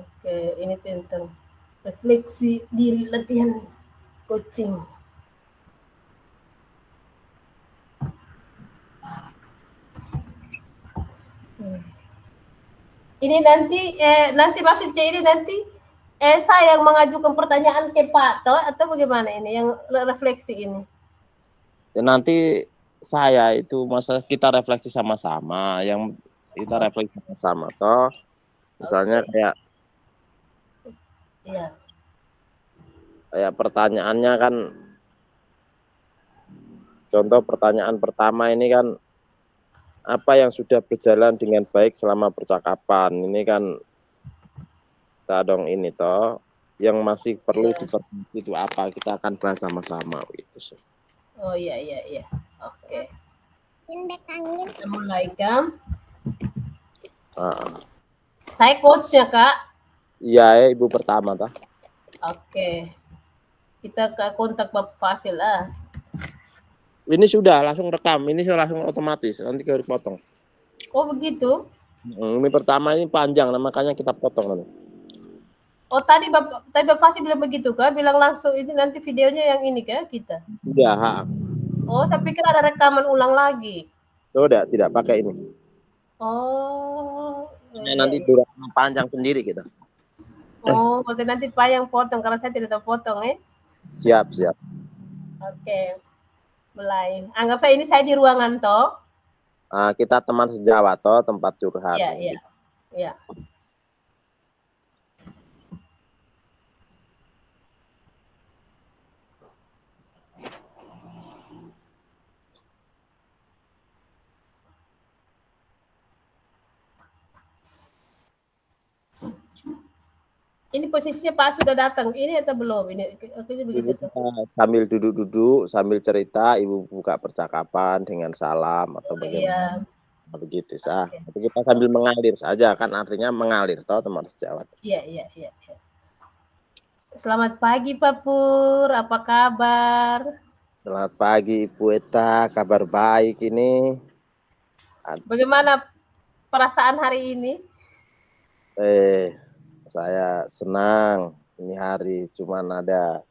Oke, ini tentang refleksi diri latihan coaching. Ini nanti maksudnya ini nanti saya yang mengajukan pertanyaan ke Pak To atau bagaimana ini yang refleksi ini? Ya, nanti saya itu masa kita refleksi sama-sama, yang kita refleksi sama-sama toh. Misalnya Oke. Iya. kayak pertanyaannya kan, contoh pertanyaan pertama ini kan, apa yang sudah berjalan dengan baik selama percakapan? Ini kan kita dong ini toh, yang masih perlu Iya. diperbaiki itu apa? Kita akan bahas sama-sama gitu sih. Oh iya. Oke. Kita mulai kan? Saya coachnya Kak. Iya, ibu pertama toh. Oke. Kita ke kontak Bapak Fasil lah. Ini sudah langsung rekam, ini sudah langsung otomatis, nanti harus potong. Oh begitu? Ini pertama ini panjang, makanya kita potong nanti. Oh tadi Bapak Fasil bilang begitu Kak? Bilang langsung ini nanti videonya yang ini Kak kita? Iya. Oh saya pikir ada rekaman ulang lagi. Sudah, tidak pakai ini. Oh Ini iya. nanti durasinya panjang sendiri kita. Oh berarti nanti Pak yang potong karena saya tidak tahu potong ya? Siap. Oke. Mulai. Anggap saya ini saya di ruangan toh. Kita teman sejawat toh, tempat curhat. Iya. Ini posisinya Pak sudah datang. Ini atau belum? Ini begitu tuh. Sambil duduk-duduk, sambil cerita, ibu buka percakapan dengan salam atau bagaimana. Iya. Begitu sah. Tapi kita sambil mengalir saja, kan artinya mengalir toh teman sejawat. Iya. Selamat pagi Pak Pur, apa kabar? Selamat pagi Ibu Eta, kabar baik ini. Bagaimana perasaan hari ini? Saya senang ini hari, cuman ada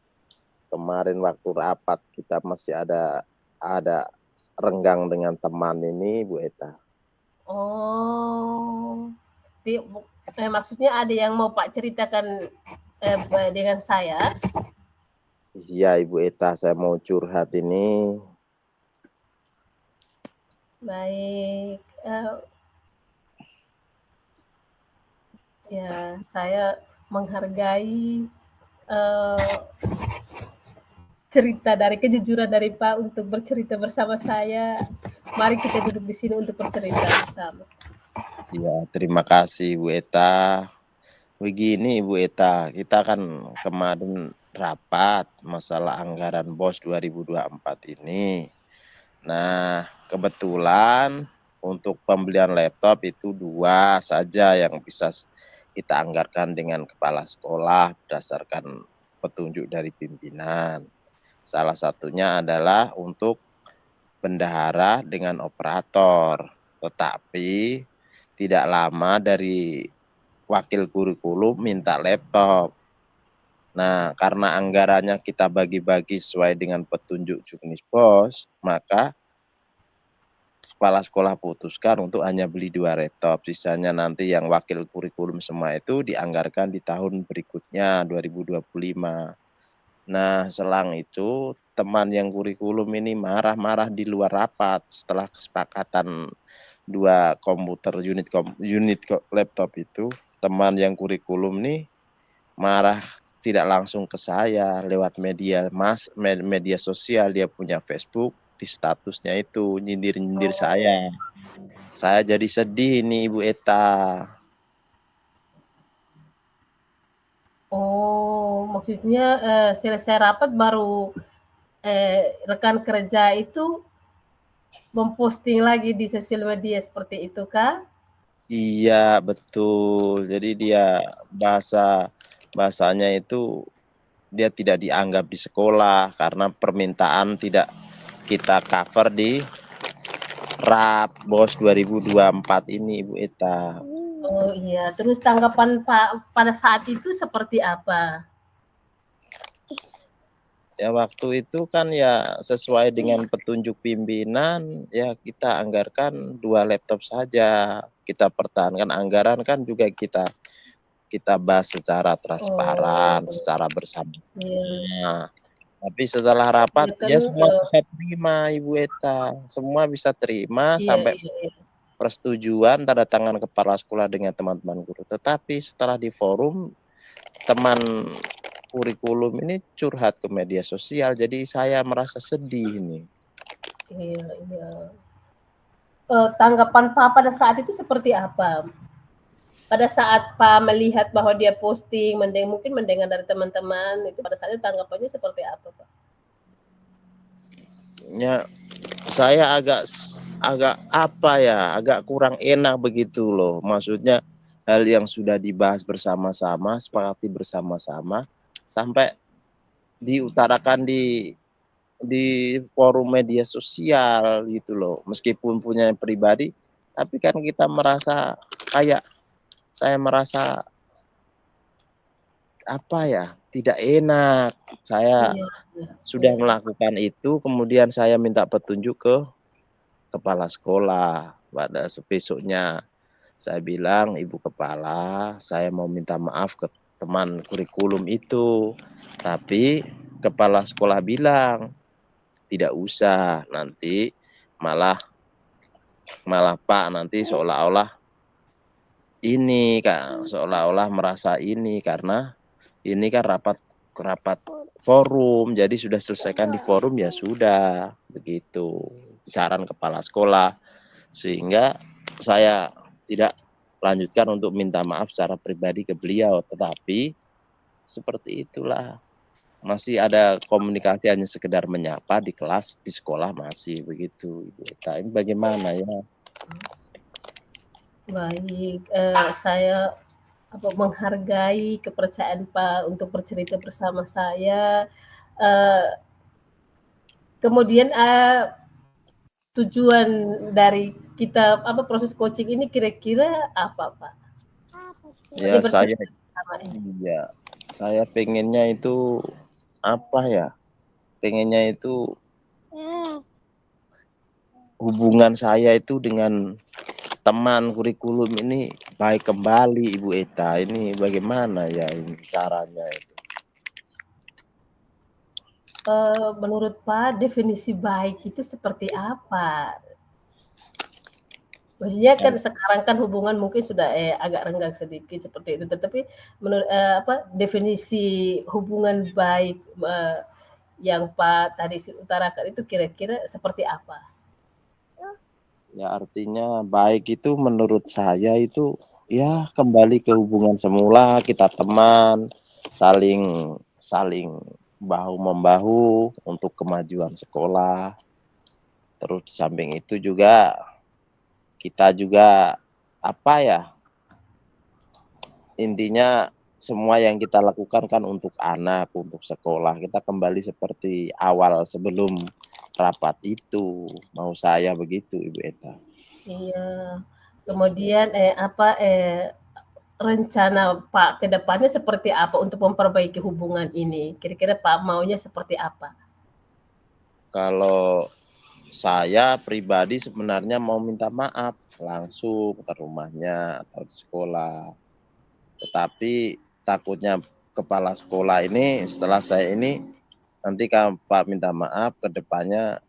kemarin waktu rapat kita masih ada renggang dengan teman ini Bu Eta. Oh, maksudnya ada yang mau Pak ceritakan dengan saya? Iya Ibu Eta, saya mau curhat ini. Baik, ya saya menghargai cerita dari kejujuran dari Pak untuk bercerita bersama saya. Mari kita duduk di sini untuk bercerita bersama. Ya, terima kasih Bu Eta. Begini Bu Eta, kita kan kemarin rapat masalah anggaran BOS 2024 ini. Nah, kebetulan untuk pembelian laptop itu 2 saja yang bisa kita anggarkan dengan kepala sekolah berdasarkan petunjuk dari pimpinan. Salah satunya adalah untuk bendahara dengan operator. Tetapi tidak lama dari wakil kurikulum minta laptop. Nah, karena anggarannya kita bagi-bagi sesuai dengan petunjuk Juknis BOS, maka kepala sekolah putuskan untuk hanya beli 2 laptop. Sisanya nanti yang wakil kurikulum semua itu dianggarkan di tahun berikutnya 2025. Nah, selang itu teman yang kurikulum ini marah-marah di luar rapat setelah kesepakatan 2 komputer unit laptop itu. Teman yang kurikulum nih marah tidak langsung ke saya lewat media sosial, dia punya Facebook, di statusnya itu nyindir-nyindir saya. Saya jadi sedih nih Ibu Eta. Oh, maksudnya selesai rapat baru rekan kerja itu memposting lagi di sosial media seperti itu kah? Iya, betul. Jadi dia bahasanya itu dia tidak dianggap di sekolah karena permintaan tidak kita cover di RAP BOS 2024 ini Ibu Eta. Oh iya, terus tanggapan Pak pada saat itu seperti apa? Ya waktu itu kan ya sesuai dengan petunjuk pimpinan, ya kita anggarkan 2 laptop saja. Kita pertahankan anggaran kan juga kita bahas secara transparan, Oh, secara iya. bersama-sama. Tapi setelah rapat Ya kan, ya semua bisa terima Ibu Eta, semua bisa terima iya sampai iya iya. persetujuan tanda tangan kepala sekolah dengan teman-teman guru. Tetapi setelah di forum, teman kurikulum ini curhat ke media sosial, jadi saya merasa sedih nih. Iya iya. Tanggapan Pak pada saat itu seperti apa? Pada saat Pak melihat bahwa dia posting, mungkin mendengar dari teman-teman, itu pada saat itu tanggapannya seperti apa, Pak? Ya, saya agak apa ya, agak kurang enak begitu loh. Maksudnya hal yang sudah dibahas bersama-sama, sepakati bersama-sama, sampai diutarakan di forum media sosial gitu loh. Meskipun punya pribadi, tapi kan kita merasa kayak saya merasa apa ya, tidak enak. Saya Iya iya sudah iya iya. melakukan itu, kemudian saya minta petunjuk ke kepala sekolah. Pada besoknya saya bilang, "Ibu kepala, saya mau minta maaf ke teman kurikulum itu." Tapi kepala sekolah bilang, "Tidak usah, nanti malah malah Pak nanti seolah-olah ini Kak, seolah-olah merasa ini karena ini kan rapat rapat forum, jadi sudah selesaikan di forum ya sudah, begitu." Saran kepala sekolah. Sehingga saya tidak lanjutkan untuk minta maaf secara pribadi ke beliau, tetapi seperti itulah, masih ada komunikasi hanya sekedar menyapa di kelas, di sekolah masih begitu, Ibu Eta. Ini bagaimana ya? Baik, saya menghargai kepercayaan Pak untuk bercerita bersama saya. Eee, Kemudian, tujuan dari kita proses coaching ini kira-kira apa, Pak? Ya Dia saya bercerita bersama ini. iya, saya pengennya itu, apa ya, pengennya itu hubungan saya itu dengan teman kurikulum ini baik kembali Ibu Eta, ini bagaimana ya ini caranya itu? Menurut Pak, definisi baik itu seperti apa? Maksudnya Ya kan sekarang kan hubungan mungkin sudah, agak renggang sedikit seperti itu, tetapi definisi hubungan baik, yang Pak tadi utarakan itu kira-kira seperti apa? ya artinya baik itu menurut saya itu, ya kembali ke hubungan semula, kita teman, saling saling bahu-membahu untuk kemajuan sekolah. Terus di samping itu juga, kita juga, apa ya, intinya semua yang kita lakukan kan untuk anak, untuk sekolah. Kita kembali seperti awal sebelum rapat itu, mau saya begitu Ibu Eta. Iya, kemudian, rencana Pak ke depannya seperti apa untuk memperbaiki hubungan ini? Kira-kira Pak maunya seperti apa? Kalau saya pribadi sebenarnya mau minta maaf langsung ke rumahnya atau di sekolah, tetapi takutnya kepala sekolah ini setelah saya ini nanti kalau Pak minta maaf ke depannya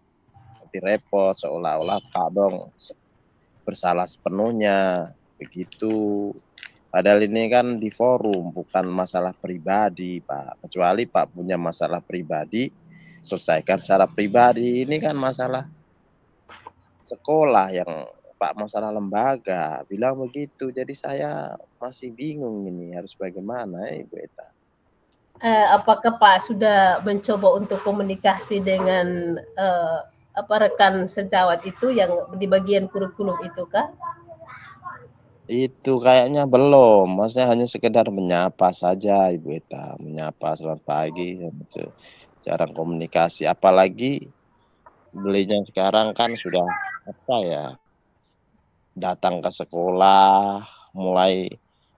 nanti repot seolah-olah Pak dong bersalah sepenuhnya, begitu. Padahal ini kan di forum, bukan masalah pribadi, Pak. Kecuali Pak punya masalah pribadi, selesaikan secara pribadi. Ini kan masalah sekolah yang Pak, masalah lembaga, bilang begitu. Jadi saya masih bingung ini harus bagaimana Ibu Eta. Apakah Pak sudah mencoba untuk komunikasi dengan, rekan sejawat itu yang di bagian kurikulum itu kah? Itu kayaknya belum, maksudnya hanya sekedar menyapa saja Ibu Eta, menyapa selamat pagi, jarang komunikasi. Apalagi belinya sekarang kan sudah, apa ya, datang ke sekolah, mulai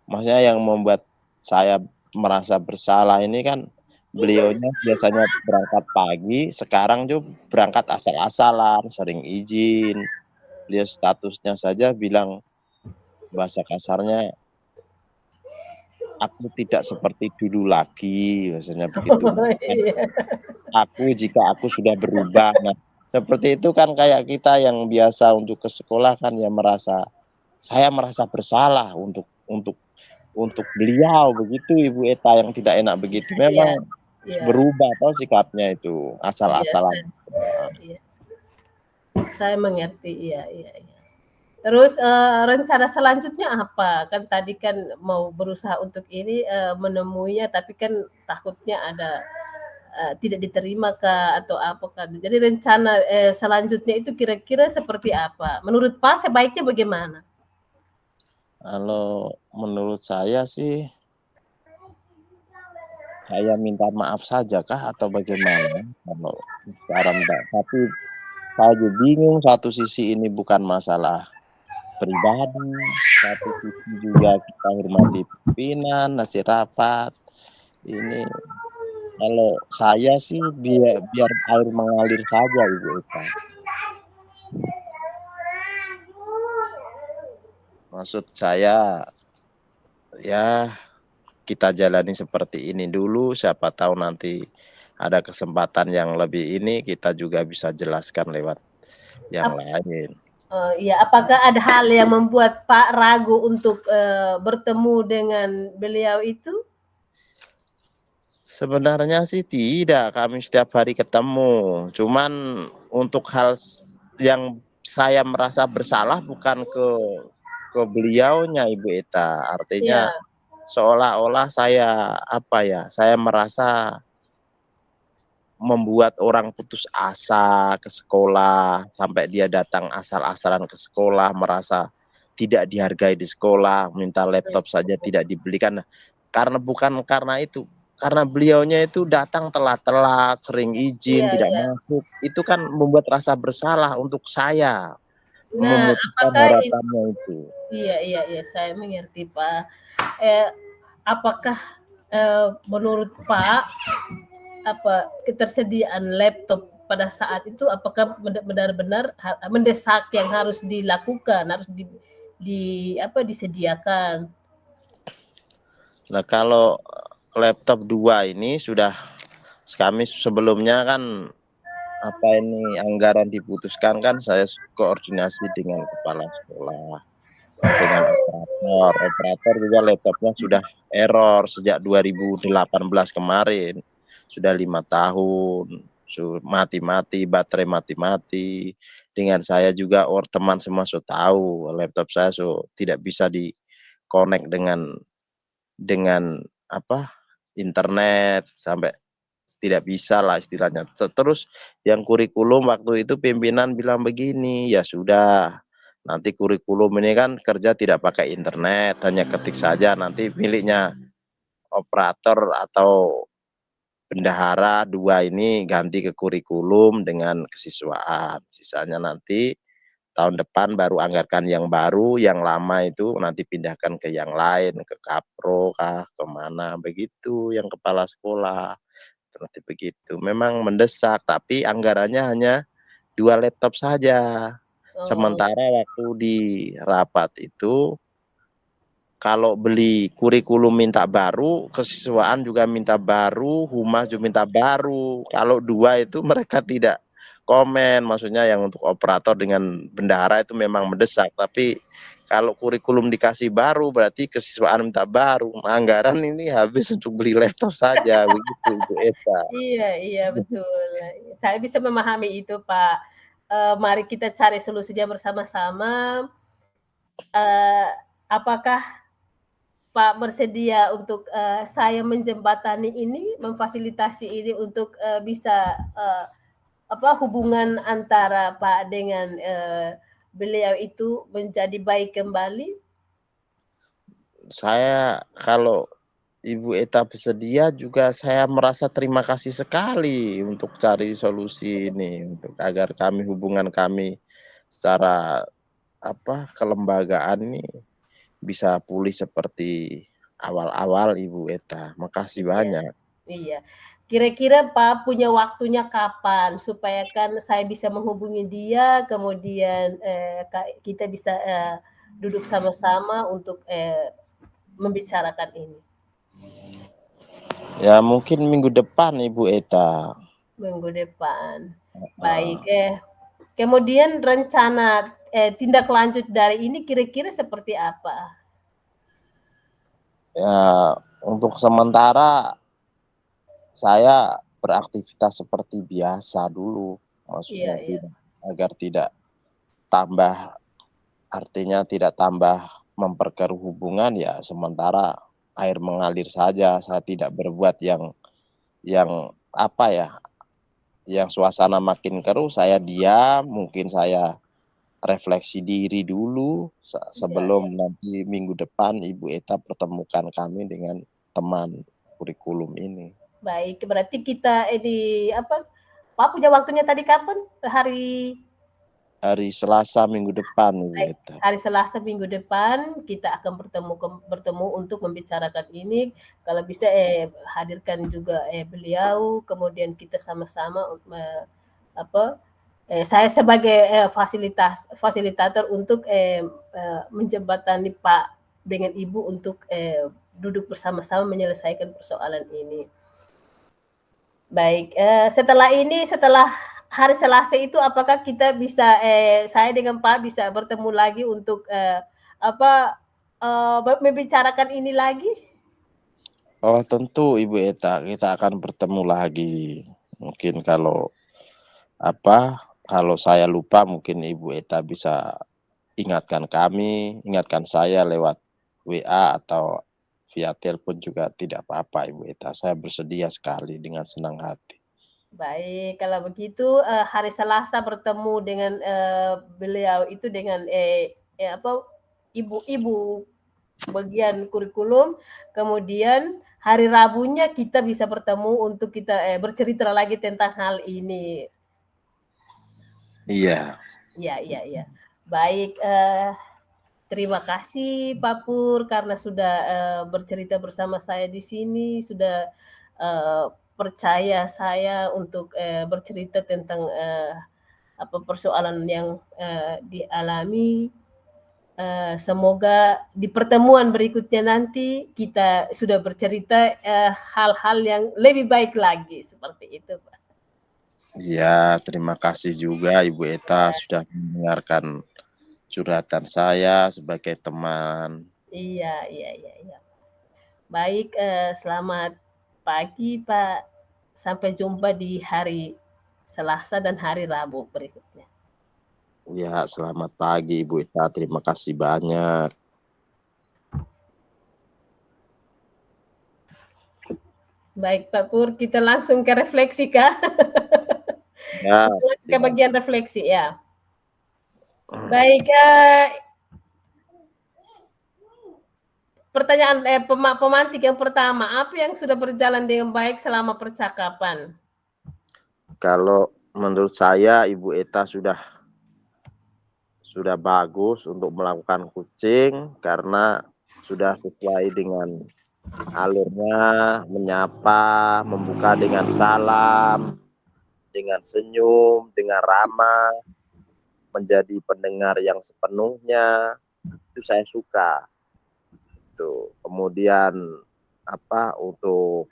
maksudnya yang membuat saya merasa bersalah ini kan beliaunya biasanya berangkat pagi, sekarang berangkat asal-asalan, sering izin. Beliau statusnya saja bilang bahasa kasarnya, "Aku tidak seperti dulu lagi," bahasanya begitu. Oh, iya. Jika aku sudah berubah. Nah, seperti itu kan kayak kita yang biasa untuk ke sekolah kan ya saya merasa bersalah untuk beliau begitu Ibu Eta yang tidak enak begitu. Iya, Memang iya, berubah toh sikapnya itu, iya, asal-asalan di sekolah. iya. Saya mengerti, iya, iya, iya. Terus, rencana selanjutnya apa? Kan tadi kan mau berusaha untuk ini, menemuinya, tapi kan takutnya ada, tidak diterima kah atau apa kah? Jadi rencana, selanjutnya itu kira-kira seperti apa? Menurut Pak sebaiknya bagaimana? Kalau menurut saya sih, saya minta maaf saja kah atau bagaimana kalau saran Mbak, tapi saya juga bingung, satu sisi ini bukan masalah pribadi, satu sisi juga kita hormati pimpinan, hasil rapat. Ini kalau saya sih biar biar air mengalir saja Ibu Eva. Maksud saya, ya kita jalani seperti ini dulu, siapa tahu nanti ada kesempatan yang lebih ini, kita juga bisa jelaskan lewat yang Ap lain. iya, apakah ada hal yang membuat Pak ragu untuk, bertemu dengan beliau itu? Sebenarnya sih tidak, kami setiap hari ketemu. Cuman untuk yang saya merasa bersalah bukan ke beliaunya Ibu Eta, Iya, artinya seolah-olah saya, apa ya, saya merasa membuat orang putus asa ke sekolah, sampai dia datang asal-asalan ke sekolah, merasa tidak dihargai di sekolah, minta laptop saja tidak dibelikan. Nah, bukan karena itu, karena beliaunya itu datang telat-telat, sering izin, iya, tidak iya. masuk, itu kan membuat rasa bersalah untuk saya, Nah, memupuskan apakah harapannya itu. iya, iya, iya, saya mengerti, Pak. Apakah, menurut Pak, apa, ketersediaan laptop pada saat itu apakah benar-benar mendesak yang harus dilakukan, harus apa, disediakan? Nah, kalau laptop 2 ini sudah kami sebelumnya kan, apa ini, anggaran diputuskan kan saya koordinasi dengan kepala sekolah, dengan operator. Operator juga laptopnya sudah error sejak 2018 kemarin, sudah 5 tahun, mati-mati, baterai mati-mati. Dengan saya juga teman semua tahu laptop saya tidak bisa di-connect dengan apa, internet, sampai tidak bisa lah istilahnya. Terus yang kurikulum waktu itu pimpinan bilang begini, "Ya sudah, nanti kurikulum ini kan kerja tidak pakai internet, hanya ketik saja, nanti miliknya operator atau bendahara 2 ini ganti ke kurikulum dengan kesiswaan. Sisanya nanti tahun depan baru anggarkan yang baru, yang lama itu nanti pindahkan ke yang lain, ke Kapro kah, ke mana." Begitu yang kepala sekolah. Seperti begitu. Memang mendesak, tapi anggarannya hanya 2 laptop saja. Oh, Sementara waktu di rapat itu, kalau beli kurikulum minta baru, kesiswaan juga minta baru, humas juga minta baru. Kalau 2 itu mereka tidak komen, maksudnya yang untuk operator dengan bendahara itu memang mendesak, tapi kalau kurikulum dikasih baru, berarti kesiswaan minta baru. Anggaran ini habis untuk beli laptop saja, begitu Ibu Eva. iya, iya, betul. Saya bisa memahami itu, Pak. Mari kita cari solusinya bersama-sama. Apakah Pak bersedia untuk, saya menjembatani ini, memfasilitasi ini untuk, bisa, apa, hubungan antara Pak dengan, beliau itu menjadi baik kembali? Saya kalau Ibu Eta bersedia juga saya merasa terima kasih sekali untuk cari solusi ini, untuk agar hubungan kami secara apa, kelembagaan ini bisa pulih seperti awal-awal Ibu Eta. Makasih Iya, banyak. iya. Kira-kira Pak punya waktunya kapan supaya kan saya bisa menghubungi dia, kemudian kita bisa duduk sama-sama untuk membicarakan ini Ya mungkin minggu depan Ibu Eta. minggu depan. Baik, Uh, kemudian rencana tindak lanjut dari ini kira-kira seperti apa? ya untuk sementara saya beraktivitas seperti biasa dulu, Iya, maksudnya iya. agar tidak tambah, artinya tidak tambah memperkeruh hubungan, ya sementara air mengalir saja, saya tidak berbuat yang apa ya, yang suasana makin keruh saya diam, mungkin saya refleksi diri dulu Iya, sebelum iya. nanti minggu depan Ibu Eta pertemukan kami dengan teman kurikulum ini. Baik, berarti kita ini apa? Pak punya waktunya tadi kapan? Hari Hari Selasa minggu depan Ibu baik, Eta. hari Selasa minggu depan kita akan bertemu untuk membicarakan ini. Kalau bisa hadirkan juga beliau, kemudian kita sama-sama apa saya sebagai fasilitator untuk menjembatani Pak dengan Ibu untuk duduk bersama-sama menyelesaikan persoalan ini. Baik, setelah hari Selasa itu apakah kita bisa saya dengan Pak bisa bertemu lagi untuk, apa, membicarakan ini lagi? Oh tentu Ibu Eta, kita akan bertemu lagi. Mungkin kalau apa, kalau saya lupa mungkin Ibu Eta bisa ingatkan saya lewat WA atau via telepon juga tidak apa-apa Ibu Eta, saya bersedia sekali dengan senang hati. Baik, kalau begitu, hari Selasa bertemu dengan, beliau itu dengan, apa, ibu-ibu bagian kurikulum, kemudian hari Rabunya kita bisa bertemu untuk kita, bercerita lagi tentang hal ini. Iya, Iya, iya, iya. Baik, terima kasih Pak Pur karena sudah, bercerita bersama saya di sini, sudah, eee, percaya saya untuk, bercerita tentang, apa, persoalan yang, dialami. Semoga di pertemuan berikutnya nanti kita sudah bercerita, hal-hal yang lebih baik lagi, seperti itu, Pak. iya, terima kasih juga Ibu Eta sudah mendengarkan curhatan saya sebagai teman. Iya, iya, iya, iya. Baik, selamat pagi, Pak. Sampai jumpa di hari Selasa dan hari Rabu berikutnya. Ya, selamat pagi Ibu Eta, terima kasih banyak. Baik, Pak Pur, kita langsung ke refleksi kah? Ya, Kita langsung ke silakan. bagian refleksi, ya. Baik, pertanyaan pemantik yang pertama, apa yang sudah berjalan dengan baik selama percakapan? Kalau menurut saya Ibu Eta sudah bagus untuk melakukan kucing karena sudah sesuai dengan alurnya, menyapa, membuka dengan salam, dengan senyum, dengan ramah, menjadi pendengar yang sepenuhnya, itu saya suka. Tuh. Kemudian untuk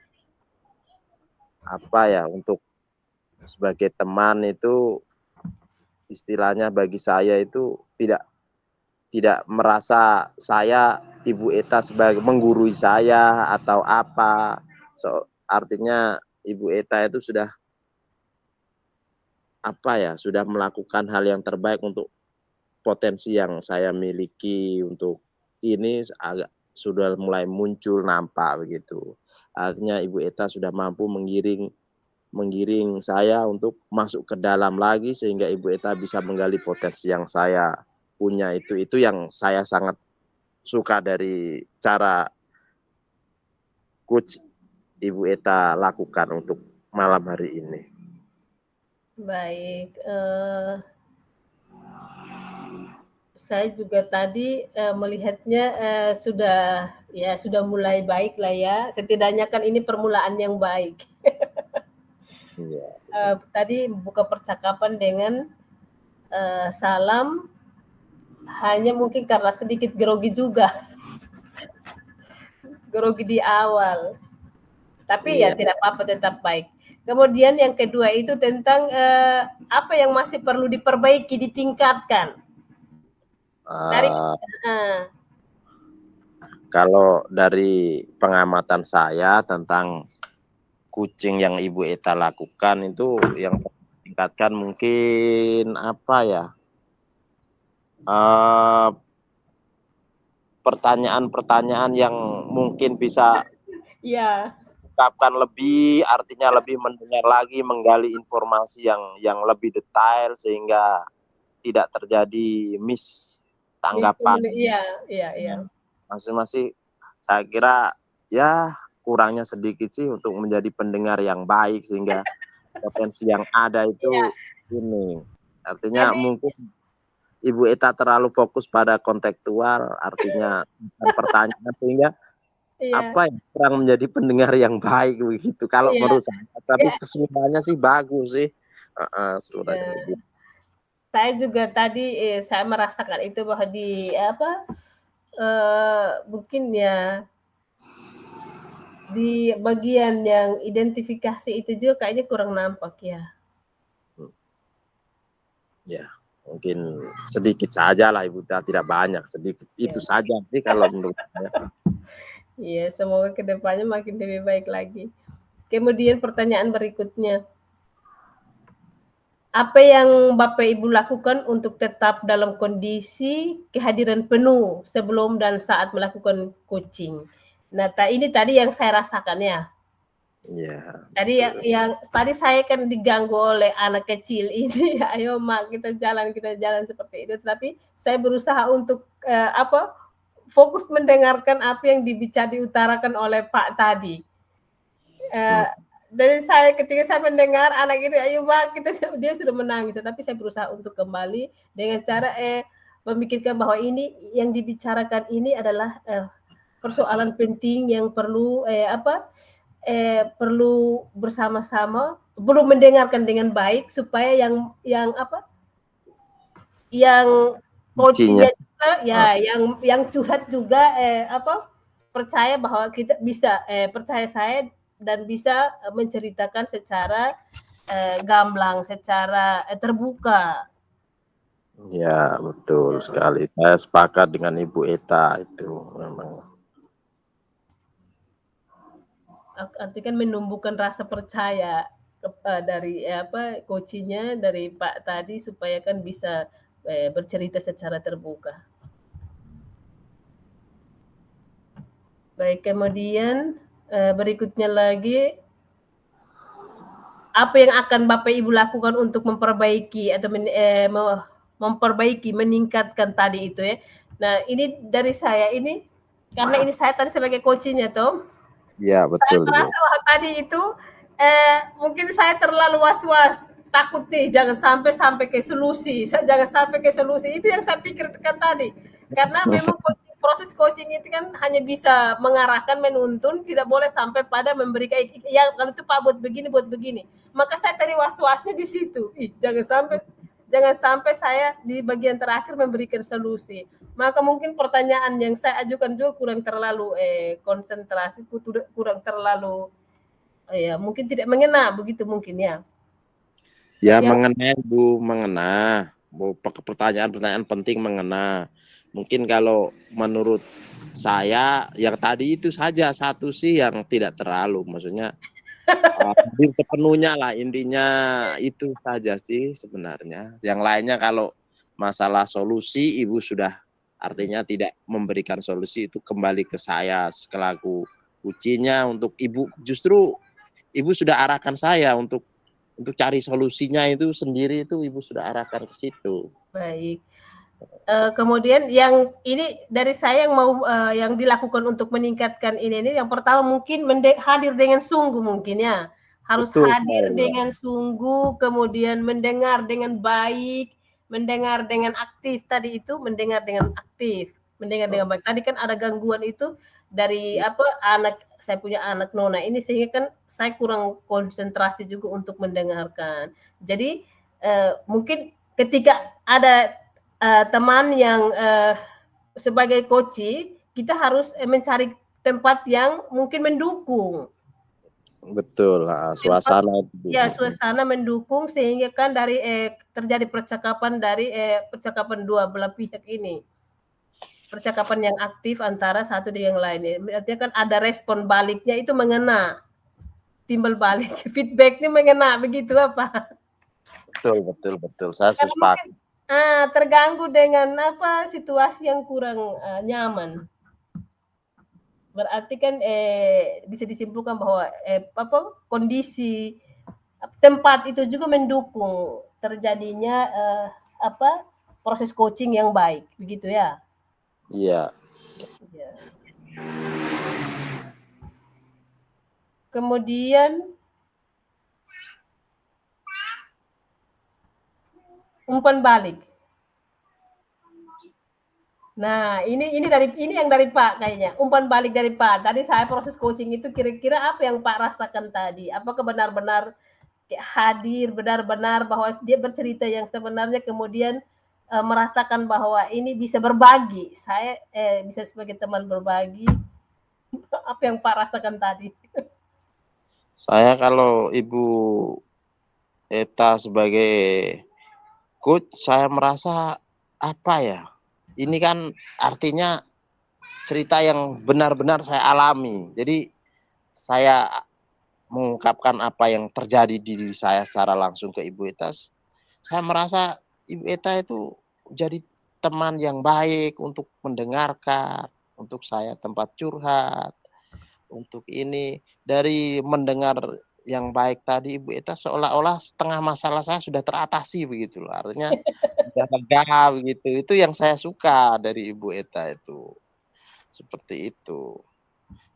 sebagai teman itu istilahnya bagi saya itu tidak tidak merasa saya Ibu Eta sebagai menggurui saya atau apa. Artinya Ibu Eta itu sudah melakukan hal yang terbaik untuk potensi yang saya miliki untuk ini agak sudah mulai muncul nampak begitu. Artinya Ibu Eta sudah mampu menggiring menggiring saya untuk masuk ke dalam lagi sehingga Ibu Eta bisa menggali potensi yang saya punya itu yang saya sangat suka dari cara coach Ibu Eta lakukan untuk malam hari ini. Baik, Saya juga tadi, melihatnya, sudah mulai baik lah ya, setidaknya kan ini permulaan yang baik. Iya, betul. Tadi buka percakapan dengan, salam, hanya mungkin karena sedikit grogi juga, grogi di awal. Tapi ya Iya, tidak apa-apa, tetap baik. Kemudian yang kedua itu tentang, apa yang masih perlu diperbaiki, ditingkatkan dari eee, heeh, kalau dari pengamatan saya tentang kucing yang Ibu Eta lakukan itu yang perlu ditingkatkan mungkin apa ya, eee, pertanyaan-pertanyaan yang mungkin bisa iya, ungkapkan lebih, artinya lebih mendengar lagi, menggali informasi yang lebih detail sehingga tidak terjadi tanggapan. iya, iya, iya. Nah, masing-masing saya kira ya kurangnya sedikit sih untuk menjadi pendengar yang baik sehingga potensi yang ada Iya, itu ini, artinya tadi mungkin Ibu Eta terlalu fokus pada kontekstual, artinya bukan pertanyaan sehingga iya, apa ya, kurang menjadi pendengar yang baik begitu kalau iya, menurut saya, tapi iya, keseluruhannya sih bagus sih, heeh, keseluruhannya iya. begitu. Saya juga tadi, saya merasakan itu bahwa di apa, mungkin ya di bagian yang identifikasi itu juga kayaknya kurang nampak ya. Hmm, ya mungkin sedikit sajalah Ibu Eta, tidak banyak, sedikit itu Iya. saja sih kalau menurut saya. Iya, semoga ke depannya makin lebih baik lagi. Kemudian pertanyaan berikutnya, apa yang Bapak Ibu lakukan untuk tetap dalam kondisi kehadiran penuh sebelum dan saat melakukan coaching? Nah, ini tadi yang saya rasakan ya. Iya, Tadi betul. yang tadi saya kan diganggu oleh anak kecil ini, "Ayo Mak, kita jalan," seperti itu. Tapi saya berusaha untuk, apa, fokus mendengarkan apa yang diutarakan oleh Pak tadi. Hmm, Eee, dari saya ketika saya mendengar anak ini, "Ayo Mbak," dia sudah menangis, tapi saya berusaha untuk kembali dengan cara, memikirkan bahwa ini yang dibicarakan ini adalah, persoalan penting yang perlu, perlu bersama-sama, perlu mendengarkan dengan baik supaya yang apa, yang kuncinya, coaching-nya juga heeh, ya, yang curhat juga, percaya bahwa kita bisa, percaya saya dan bisa, menceritakan secara, gamblang, secara, terbuka. iya betul Ya, sekali, saya sepakat dengan Ibu Eta itu memang. artinya kan menumbuhkan rasa percaya dari, apa, coaching-nya, dari Pak tadi supaya kan bisa, bercerita secara terbuka. Baik, kemudian, berikutnya lagi, apa yang akan Bapak Ibu lakukan untuk memperbaiki atau memperbaiki, meningkatkan tadi itu ya. Nah, ini dari saya ini, karena ini saya tadi sebagai coaching-nya toh, Iya saya betul Ibu. merasa bahwa tadi itu, mungkin saya terlalu was-was, takut nih jangan sampai ke solusi, jangan sampai ke solusi, itu yang saya pikirkan tadi. Karena memang proses coaching itu kan hanya bisa mengarahkan, menuntun, tidak boleh sampai pada memberikan, "Ya kalau itu Pak buat begini." Maka saya tadi was-wasnya di situ, ih jangan sampai saya di bagian terakhir memberikan solusi. Maka mungkin pertanyaan yang saya ajukan juga kurang terlalu, konsentrasi, kurang terlalu, ya mungkin tidak mengena begitu mungkin ya. Ya Tapi yang mengena Ibu, mengena, pertanyaan-pertanyaan penting mengena. Mungkin kalau menurut saya yang tadi itu saja satu sih yang tidak terlalu, maksudnya, hampir sepenuhnya lah intinya itu saja sih sebenarnya. Yang lainnya kalau masalah solusi Ibu sudah artinya tidak memberikan solusi itu kembali ke saya selaku kuncinya untuk Ibu justru Ibu sudah arahkan saya untuk cari solusinya itu sendiri itu Ibu sudah arahkan ke situ. baik, kemudian yang ini dari saya yang mau, yang dilakukan untuk meningkatkan ini yang pertama mungkin hadir dengan sungguh mungkin ya. Harus Betul hadir sekali, ya. dengan sungguh, kemudian mendengar dengan baik. mendengar dengan aktif tadi itu, mendengar dengan aktif, mendengar Oh, dengan baik. Tadi kan ada gangguan itu dari iya, apa, anak saya punya anak nona ini sehingga kan saya kurang konsentrasi juga untuk mendengarkan. Jadi, mungkin ketika ada, teman yang, sebagai coach, kita harus, mencari tempat yang mungkin mendukung. betul, heeh, Tempat suasana itu, Bu, ya, mhm. suasana mendukung sehingga kan dari, terjadi percakapan dari, percakapan dua belah pihak ini. Percakapan yang aktif antara satu dengan yang lain ya. Artinya kan ada respon baliknya itu mengena, timbal balik, feedback-nya mengena, begitu apa? Betul betul betul, saya Karena mungkin sepakat. terganggu dengan apa, situasi yang kurang, nyaman. Berarti kan, bisa disimpulkan bahwa, apa, kondisi tempat itu juga mendukung terjadinya, apa, proses coaching yang baik, begitu ya? Iya, Iya. Kemudian umpan balik. Nah, ini yang dari Pak kayaknya, umpan balik dari Pak. Tadi saya proses coaching itu kira-kira apa yang Pak rasakan tadi? Apakah benar-benar kayak hadir, benar-benar bahwa dia bercerita yang sebenarnya kemudian, merasakan bahwa ini bisa berbagi, saya, bisa sebagai teman berbagi, apa yang Pak rasakan tadi? saya kalau Ibu Eta sebagai coach, saya merasa, apa ya, ini kan artinya cerita yang benar-benar saya alami. Jadi, saya mengungkapkan apa yang terjadi di diri saya secara langsung ke Ibu Eta, saya merasa Ibu Eta itu jadi teman yang baik untuk mendengarkan, untuk saya tempat curhat. Untuk ini, dari mendengar yang baik tadi Ibu Eta seolah-olah setengah masalah saya sudah teratasi begitu loh, artinya sudah lega begitu, itu yang saya suka dari Ibu Eta itu, seperti itu.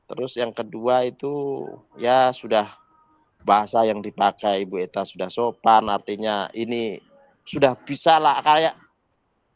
Terus yang kedua itu, ya sudah bahasa yang dipakai Ibu Eta sudah sopan, artinya ini sudah bisalah kayak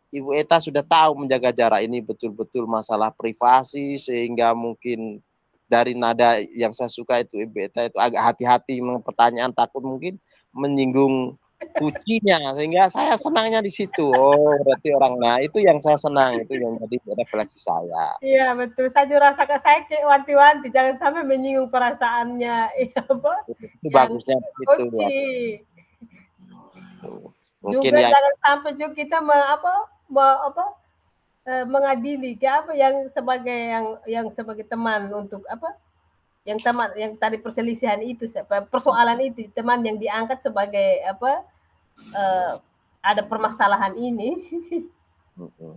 Ibu Eta sudah tahu menjaga jarak ini betul-betul masalah privasi, sehingga mungkin dari nada yang saya suka itu Ibu Eta itu agak hati-hati dengan pertanyaan, takut mungkin menyinggung kucinya, sehingga saya senangnya di situ. Oh, berarti orang nah itu yang saya senang, itu yang jadi refleksi saya. Iya betul, saya juga rasakan, saya kayak wanti-wanti jangan sampai menyinggung perasaannya iya apa, Itu yang bagusnya begitu, coaching. mungkin Juga yang jangan sampai juga kita apa, apa, mengadili kayak apa yang sebagai yang sebagai teman untuk apa, yang teman yang tadi perselisihan itu persoalan itu, teman yang diangkat sebagai apa, eee, ada permasalahan ini. mhm.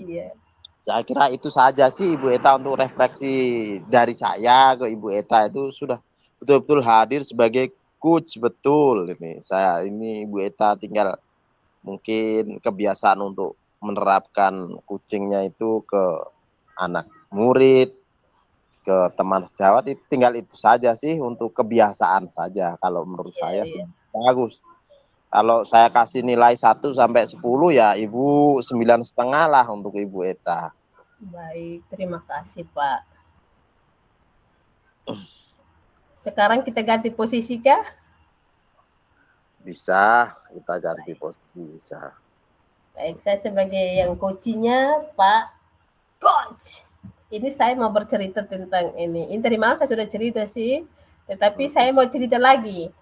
Iya. Saya kira itu saja sih Ibu Eta untuk refleksi dari saya ke Ibu Eta itu sudah betul-betul hadir sebagai coach betul ini. Saya ini Ibu Eta tinggal mungkin kebiasaan untuk menerapkan coaching-nya itu ke anak murid, ke teman sejawat itu tinggal itu saja sih untuk kebiasaan saja kalau menurut Iya saya iya. sudah bagus. Kalau saya kasih nilai 1 sampai 10 ya Ibu 9,5 lah untuk Ibu Eta. Baik, terima kasih, Pak. Sekarang kita ganti posisi kah? Bisa, kita ganti Baik. posisi bisa. Baik, saya sebagai yang coaching-nya, Pak Coach. Ini saya mau bercerita tentang ini. Ini tadi malam saya sudah cerita sih, tetapi Mhm, saya mau cerita lagi,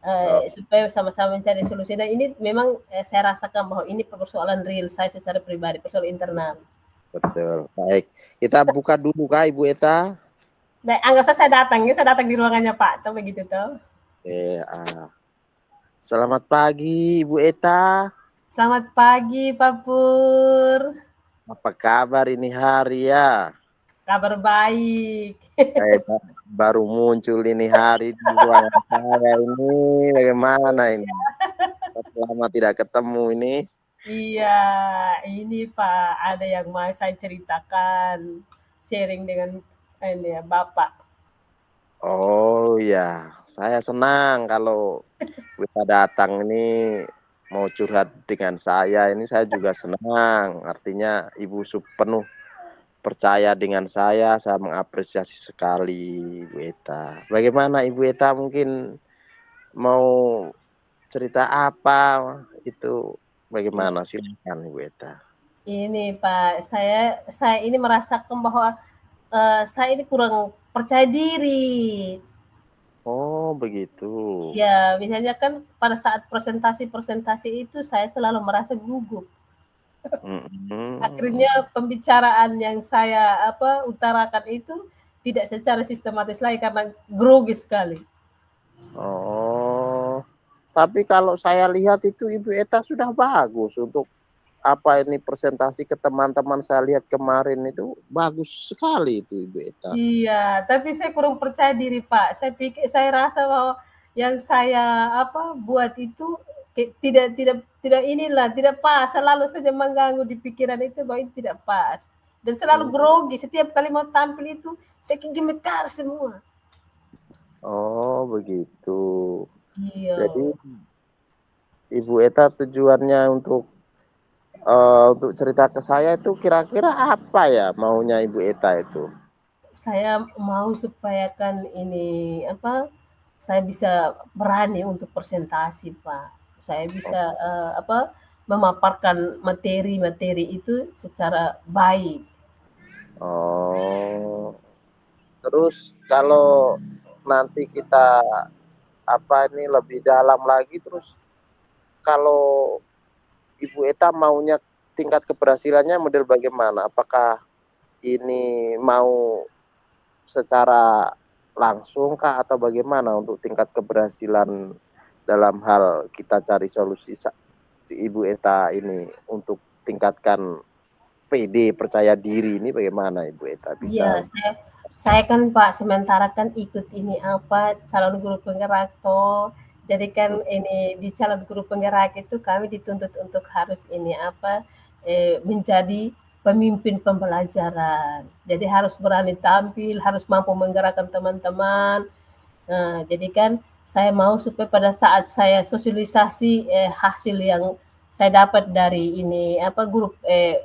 oke, supaya sama-sama mencari solusi. Dan ini memang, saya rasakan bahwa ini persoalan real saya secara pribadi, persoalan internal. betul. Baik, kita buka dulu Kak, Ibu Eta. Baik, anggap saja saya datang ya, saya datang di ruangannya Pak, tuh begitu tuh. Oke, selamat pagi Ibu Eta. Selamat pagi Pak Pur, Apa kabar ini hari ya? kabar baik. Saya baru muncul ini hari di ruangan saya ini, bagaimana ini? Lama tidak ketemu ini. Iya, ini Pak, ada yang mau saya ceritakan, sharing dengan ini ya, Bapak. Oh ya, saya senang kalau Ibu Eta datang ini. mau curhat dengan saya, ini saya juga senang, artinya Ibu penuh percaya dengan saya mengapresiasi sekali Ibu Eta. Bagaimana Ibu Eta mungkin mau cerita apa itu bagaimana? Silakan Ibu Eta. Ini Pak, saya ini merasakan bahwa, saya ini kurang percaya diri. Oh begitu. Ya, misalnya kan pada saat presentasi-presentasi itu saya selalu merasa gugup. Mhm. Akhirnya pembicaraan yang saya, utarakan itu tidak secara sistematis lagi karena grogi sekali. Oh, tapi kalau saya lihat itu Ibu Eta sudah bagus untuk apa ini presentasi ke teman-teman saya lihat kemarin itu bagus sekali itu Ibu Eta. Iya, tapi saya kurang percaya diri, Pak. Saya rasa bahwa yang saya, buat itu tidak inilah, tidak pas, selalu saja mengganggu di pikiran itu bahwa itu tidak pas. Dan selalu Mmm, grogi, setiap kali mau tampil itu saya gemetar semua. oh begitu. Iya. Jadi Ibu Eta tujuannya untuk cerita ke saya itu kira-kira apa ya maunya Ibu Eta itu? Saya mau supaya kan ini, saya bisa berani untuk presentasi, Pak. Saya bisa, memaparkan materi-materi itu secara baik. Oh, terus kalau nanti kita apa ini lebih dalam lagi terus kalau Ibu Eta maunya tingkat keberhasilannya model bagaimana? Apakah ini mau secara langsung kah atau bagaimana untuk tingkat keberhasilan dalam hal kita cari solusi si Ibu Eta ini untuk tingkatkan PD, percaya diri ini bagaimana Ibu Eta Iya, bisa saya kan Pak sementara kan ikut ini calon guru penggerak toh. Jadi kan mhm, ini di calon guru penggerak itu kami dituntut untuk harus ini menjadi pemimpin pembelajaran. Jadi harus berani tampil, harus mampu menggerakkan teman-teman. Nah, jadi kan saya mau supaya pada saat saya sosialisasi, hasil yang saya dapat dari ini,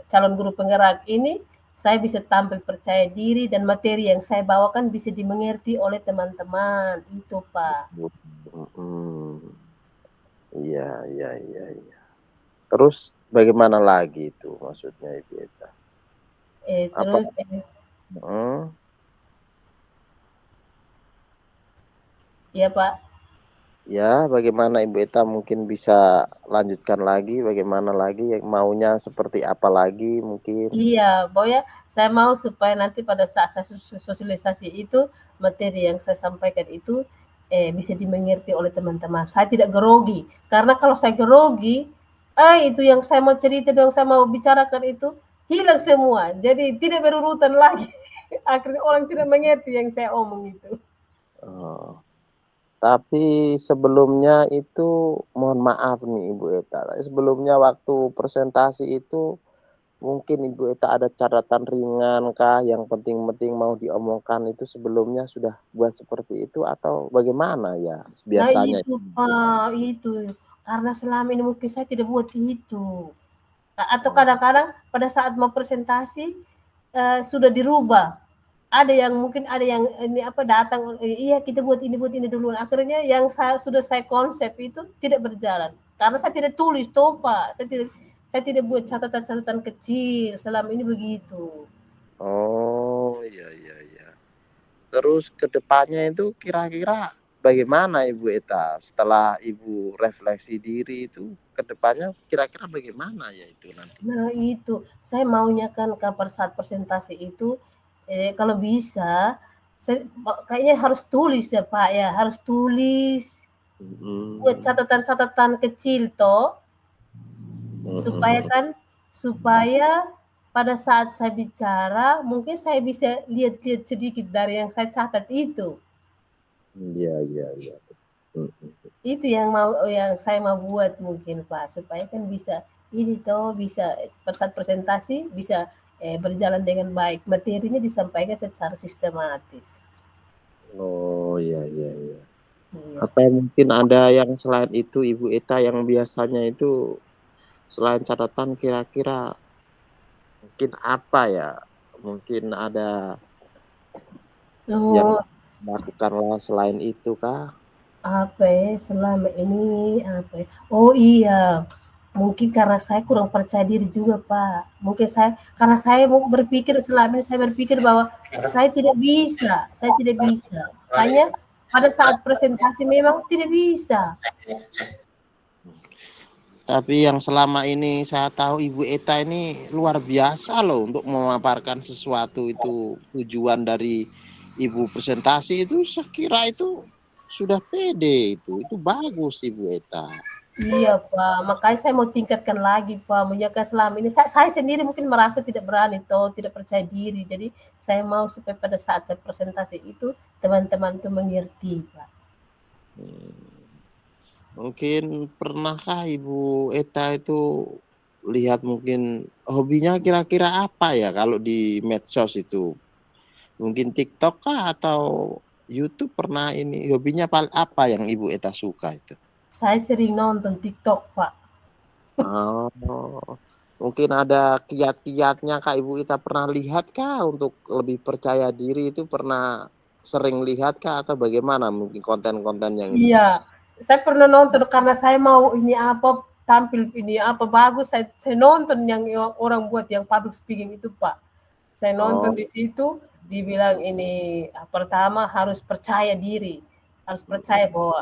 calon guru penggerak ini, saya bisa tampil percaya diri dan materi yang saya bawakan bisa dimengerti oleh teman-teman, itu, Pak. mhm, iya iya iya iya. Terus bagaimana lagi itu maksudnya Ibu Eta? Apa Terus mhm, ya, Pak. ya bagaimana Ibu Eta mungkin bisa lanjutkan lagi, bagaimana lagi, maunya seperti apa lagi mungkin? Iya, pokoknya saya mau supaya nanti pada saat saya sosialisasi itu, materi yang saya sampaikan itu, bisa dimengerti oleh teman-teman. Saya tidak grogi, karena kalau saya grogi, itu yang saya mau cerita yang saya mau bicarakan itu hilang semua, jadi tidak berurutan lagi. Akhirnya orang tidak mengerti yang saya omong itu. Oh, tapi sebelumnya itu mohon maaf nih Ibu Eta, sebelumnya waktu presentasi itu mungkin Ibu Eta ada catatan ringan kah yang penting-penting mau diomongkan itu sebelumnya sudah buat seperti itu atau bagaimana ya Nah biasanya? itu Pak, itu. Karena selama ini mungkin saya tidak buat itu. Atau Oh kadang-kadang pada saat mau presentasi, sudah dirubah. Ada yang mungkin ada yang ini datang, "Iya kita buat ini dulu." Akhirnya yang sudah saya konsep itu tidak berjalan. Karena saya tidak tulis toh, Pak. Saya tidak buat catatan-catatan kecil, selama ini begitu. oh, iya iya iya. Terus ke depannya itu kira-kira bagaimana Ibu Eta setelah Ibu refleksi diri itu ke depannya kira-kira bagaimana ya itu nanti? Nah itu, saya maunya kan pada saat presentasi itu, kalau bisa, kayaknya harus tulis ya, Pak, ya, harus tulis. Buat Mhm, catatan-catatan kecil toh, mhm supaya mhm. kan supaya pada saat saya bicara, mungkin saya bisa lihat-lihat sedikit dari yang saya catat itu. Iya iya iya. Mhm. Itu yang saya mau buat mungkin, Pak, supaya kan bisa ini toh, bisa pada saat presentasi bisa, berjalan dengan baik, materinya disampaikan secara sistematis. Oh, iya iya iya. Iya. Atau mungkin ada yang selain itu Ibu Eta yang biasanya itu selain catatan kira-kira mungkin apa ya? Mungkin ada yang Oh, lakukanlah selain itu kah? apa ya, selama ini apa ya, oh iya, mungkin karena saya kurang percaya diri juga, Pak. Mungkin karena saya mau berpikir selama ini saya berpikir bahwa saya tidak bisa. Makanya pada saat presentasi memang tidak bisa. Tapi yang selama ini saya tahu Ibu Eta ini luar biasa loh untuk memaparkan sesuatu itu tujuan dari Ibu presentasi itu saya kira itu sudah pede itu bagus Ibu Eta. Iya, Pak, makanya saya mau tingkatkan lagi, Pak, menjaga selama ini saya sendiri mungkin merasa tidak berani atau tidak percaya diri. Jadi saya mau supaya pada saat saya presentasi itu teman-teman itu mengerti, Pak. Hmm. Mungkin pernahkah Ibu Eta itu lihat mungkin hobinya kira-kira apa ya kalau di medsos itu? Mungkin TikTok kah atau YouTube pernah ini hobinya apa yang Ibu Eta suka itu? Saya sering nonton TikTok, Pak. Oh, mungkin ada kiat-kiatnya Kak, Ibu Ita pernah lihat kah untuk lebih percaya diri itu pernah sering lihat kah atau bagaimana mungkin konten-konten yang itu? Iya, saya pernah nonton karena saya mau ini apa, tampil ini apa bagus, saya nonton yang orang buat yang public speaking itu, Pak. Saya nonton Oh, di situ, dibilang ini, pertama harus percaya diri, harus percaya mhm, bahwa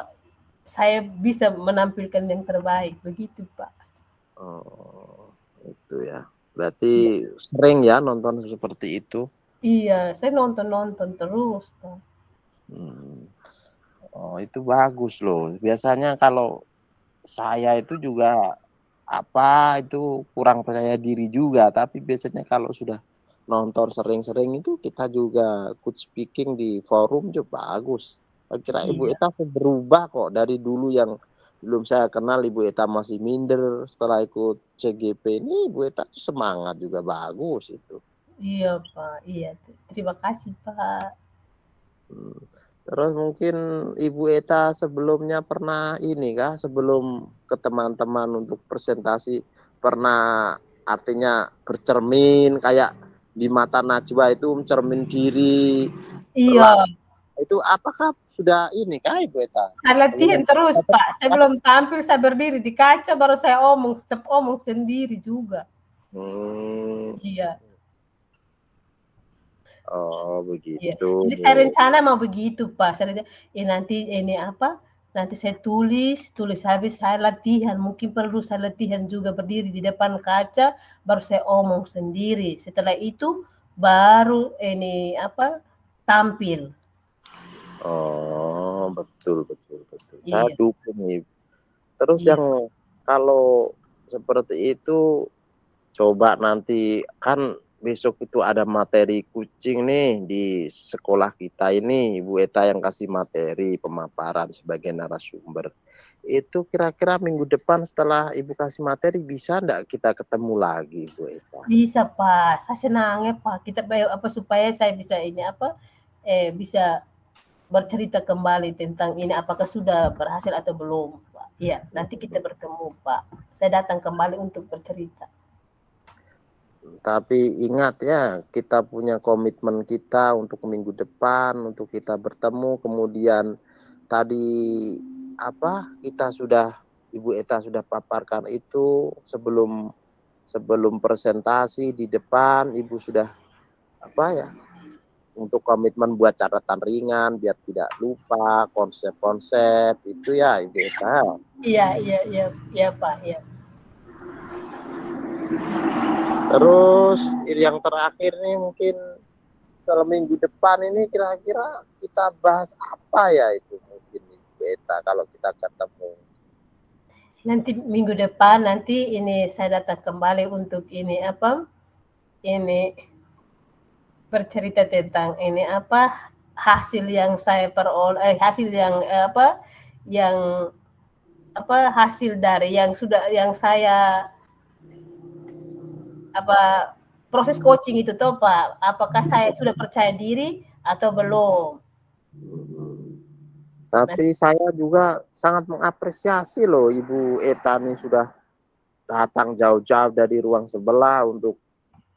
saya bisa menampilkan yang terbaik, begitu, Pak. oh, itu ya. Berarti Iya, sering ya nonton seperti itu? iya, saya nonton-nonton terus, Pak. Hmm. Oh, itu bagus loh. Biasanya kalau saya itu juga apa itu kurang percaya diri juga, tapi biasanya kalau sudah nonton sering-sering itu kita juga good speaking di forum juga bagus. Saya kira Ibu Iya, Eta berubah kok dari dulu yang belum saya kenal Ibu Eta masih minder, setelah ikut CGP ini Ibu Eta semangat juga bagus itu. iya, Pak, iya. Terima kasih, Pak. Mmm, terus mungkin Ibu Eta sebelumnya pernah ini kah, sebelum ke teman-teman untuk presentasi, pernah artinya bercermin kayak di mata najwa itu mencermin diri, Iya. perlahan itu apakah sudah ini kah Ibu Eta? Saya latihan terus, Pak. Saya Sertifikat? belum tampil, saya berdiri di kaca baru saya omong sendiri juga. Mmm, Iya, oh iya. begitu. Jadi saya rencana mau begitu, Pak. Nanti ini apa, nanti saya tulis habis saya latihan, mungkin perlu saya latihan juga berdiri di depan kaca, baru saya omong sendiri. Setelah itu baru ini apa, tampil. Oh, betul betul betul. Saya Iya, dukung nih. Terus iya, yang kalau seperti itu coba nanti kan besok itu ada materi kucing nih di sekolah kita ini, Ibu Eta yang kasih materi pemaparan sebagai narasumber. Itu kira-kira minggu depan setelah Ibu kasih materi bisa ndak kita ketemu lagi, Ibu Eta? bisa, Pak. Saya senang ya, Pak. Kita apa supaya saya bisa ini apa, bisa bercerita kembali tentang ini apakah sudah berhasil atau belum, Pak. Iya, nanti kita bertemu, Pak. Saya datang kembali untuk bercerita. Tapi ingat ya, kita punya komitmen kita untuk minggu depan, untuk kita bertemu, kemudian tadi apa, kita sudah Ibu Eta sudah paparkan itu sebelum sebelum presentasi di depan, Ibu sudah apa ya, untuk komitmen buat catatan ringan biar tidak lupa konsep-konsep itu ya Ibu Eta. Iya, iya, iya, iya, Pak, iya. Terus yang terakhir nih mungkin seminggu depan ini kira-kira kita bahas apa ya itu mungkin Ibu Eta kalau kita ketemu. Nanti minggu depan nanti ini saya datang kembali untuk ini apa, ini bercerita tentang ini apa, hasil yang saya peroleh hasil yang, apa, yang apa, hasil dari yang sudah yang saya apa, proses coaching itu tuh, Pak, apakah saya sudah percaya diri atau belum? Mhm. Nah, Tapi saya juga sangat mengapresiasi loh Ibu Eta nih sudah datang jauh-jauh dari ruang sebelah untuk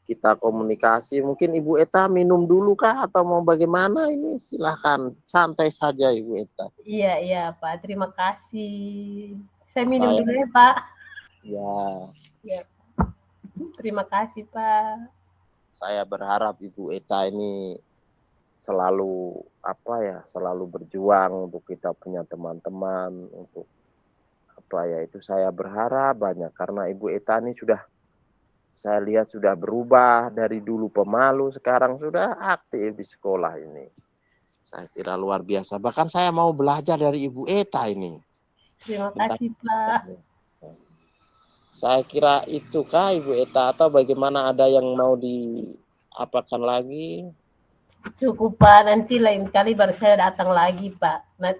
kita komunikasi. Mungkin Ibu Eta minum dulu kah atau mau bagaimana ini? Silahkan, santai saja Ibu Eta. iya iya Pak, terima kasih. Saya minum Saya dulu ya Pak. ya Ya, terima kasih Pak. saya berharap Ibu Eta ini selalu apa ya, selalu berjuang untuk kita punya teman-teman, untuk apa ya, itu saya berharap banyak karena Ibu Eta ini sudah saya lihat sudah berubah dari dulu pemalu sekarang sudah aktif di sekolah ini. Saya kira luar biasa. Bahkan saya mau belajar dari Ibu Eta ini Terima tentang kasih Pak. saya kira itu kah Ibu Eta atau bagaimana ada yang mau diapakan lagi? Cukup Pak, nanti lain kali baru saya datang lagi Pak. Nah,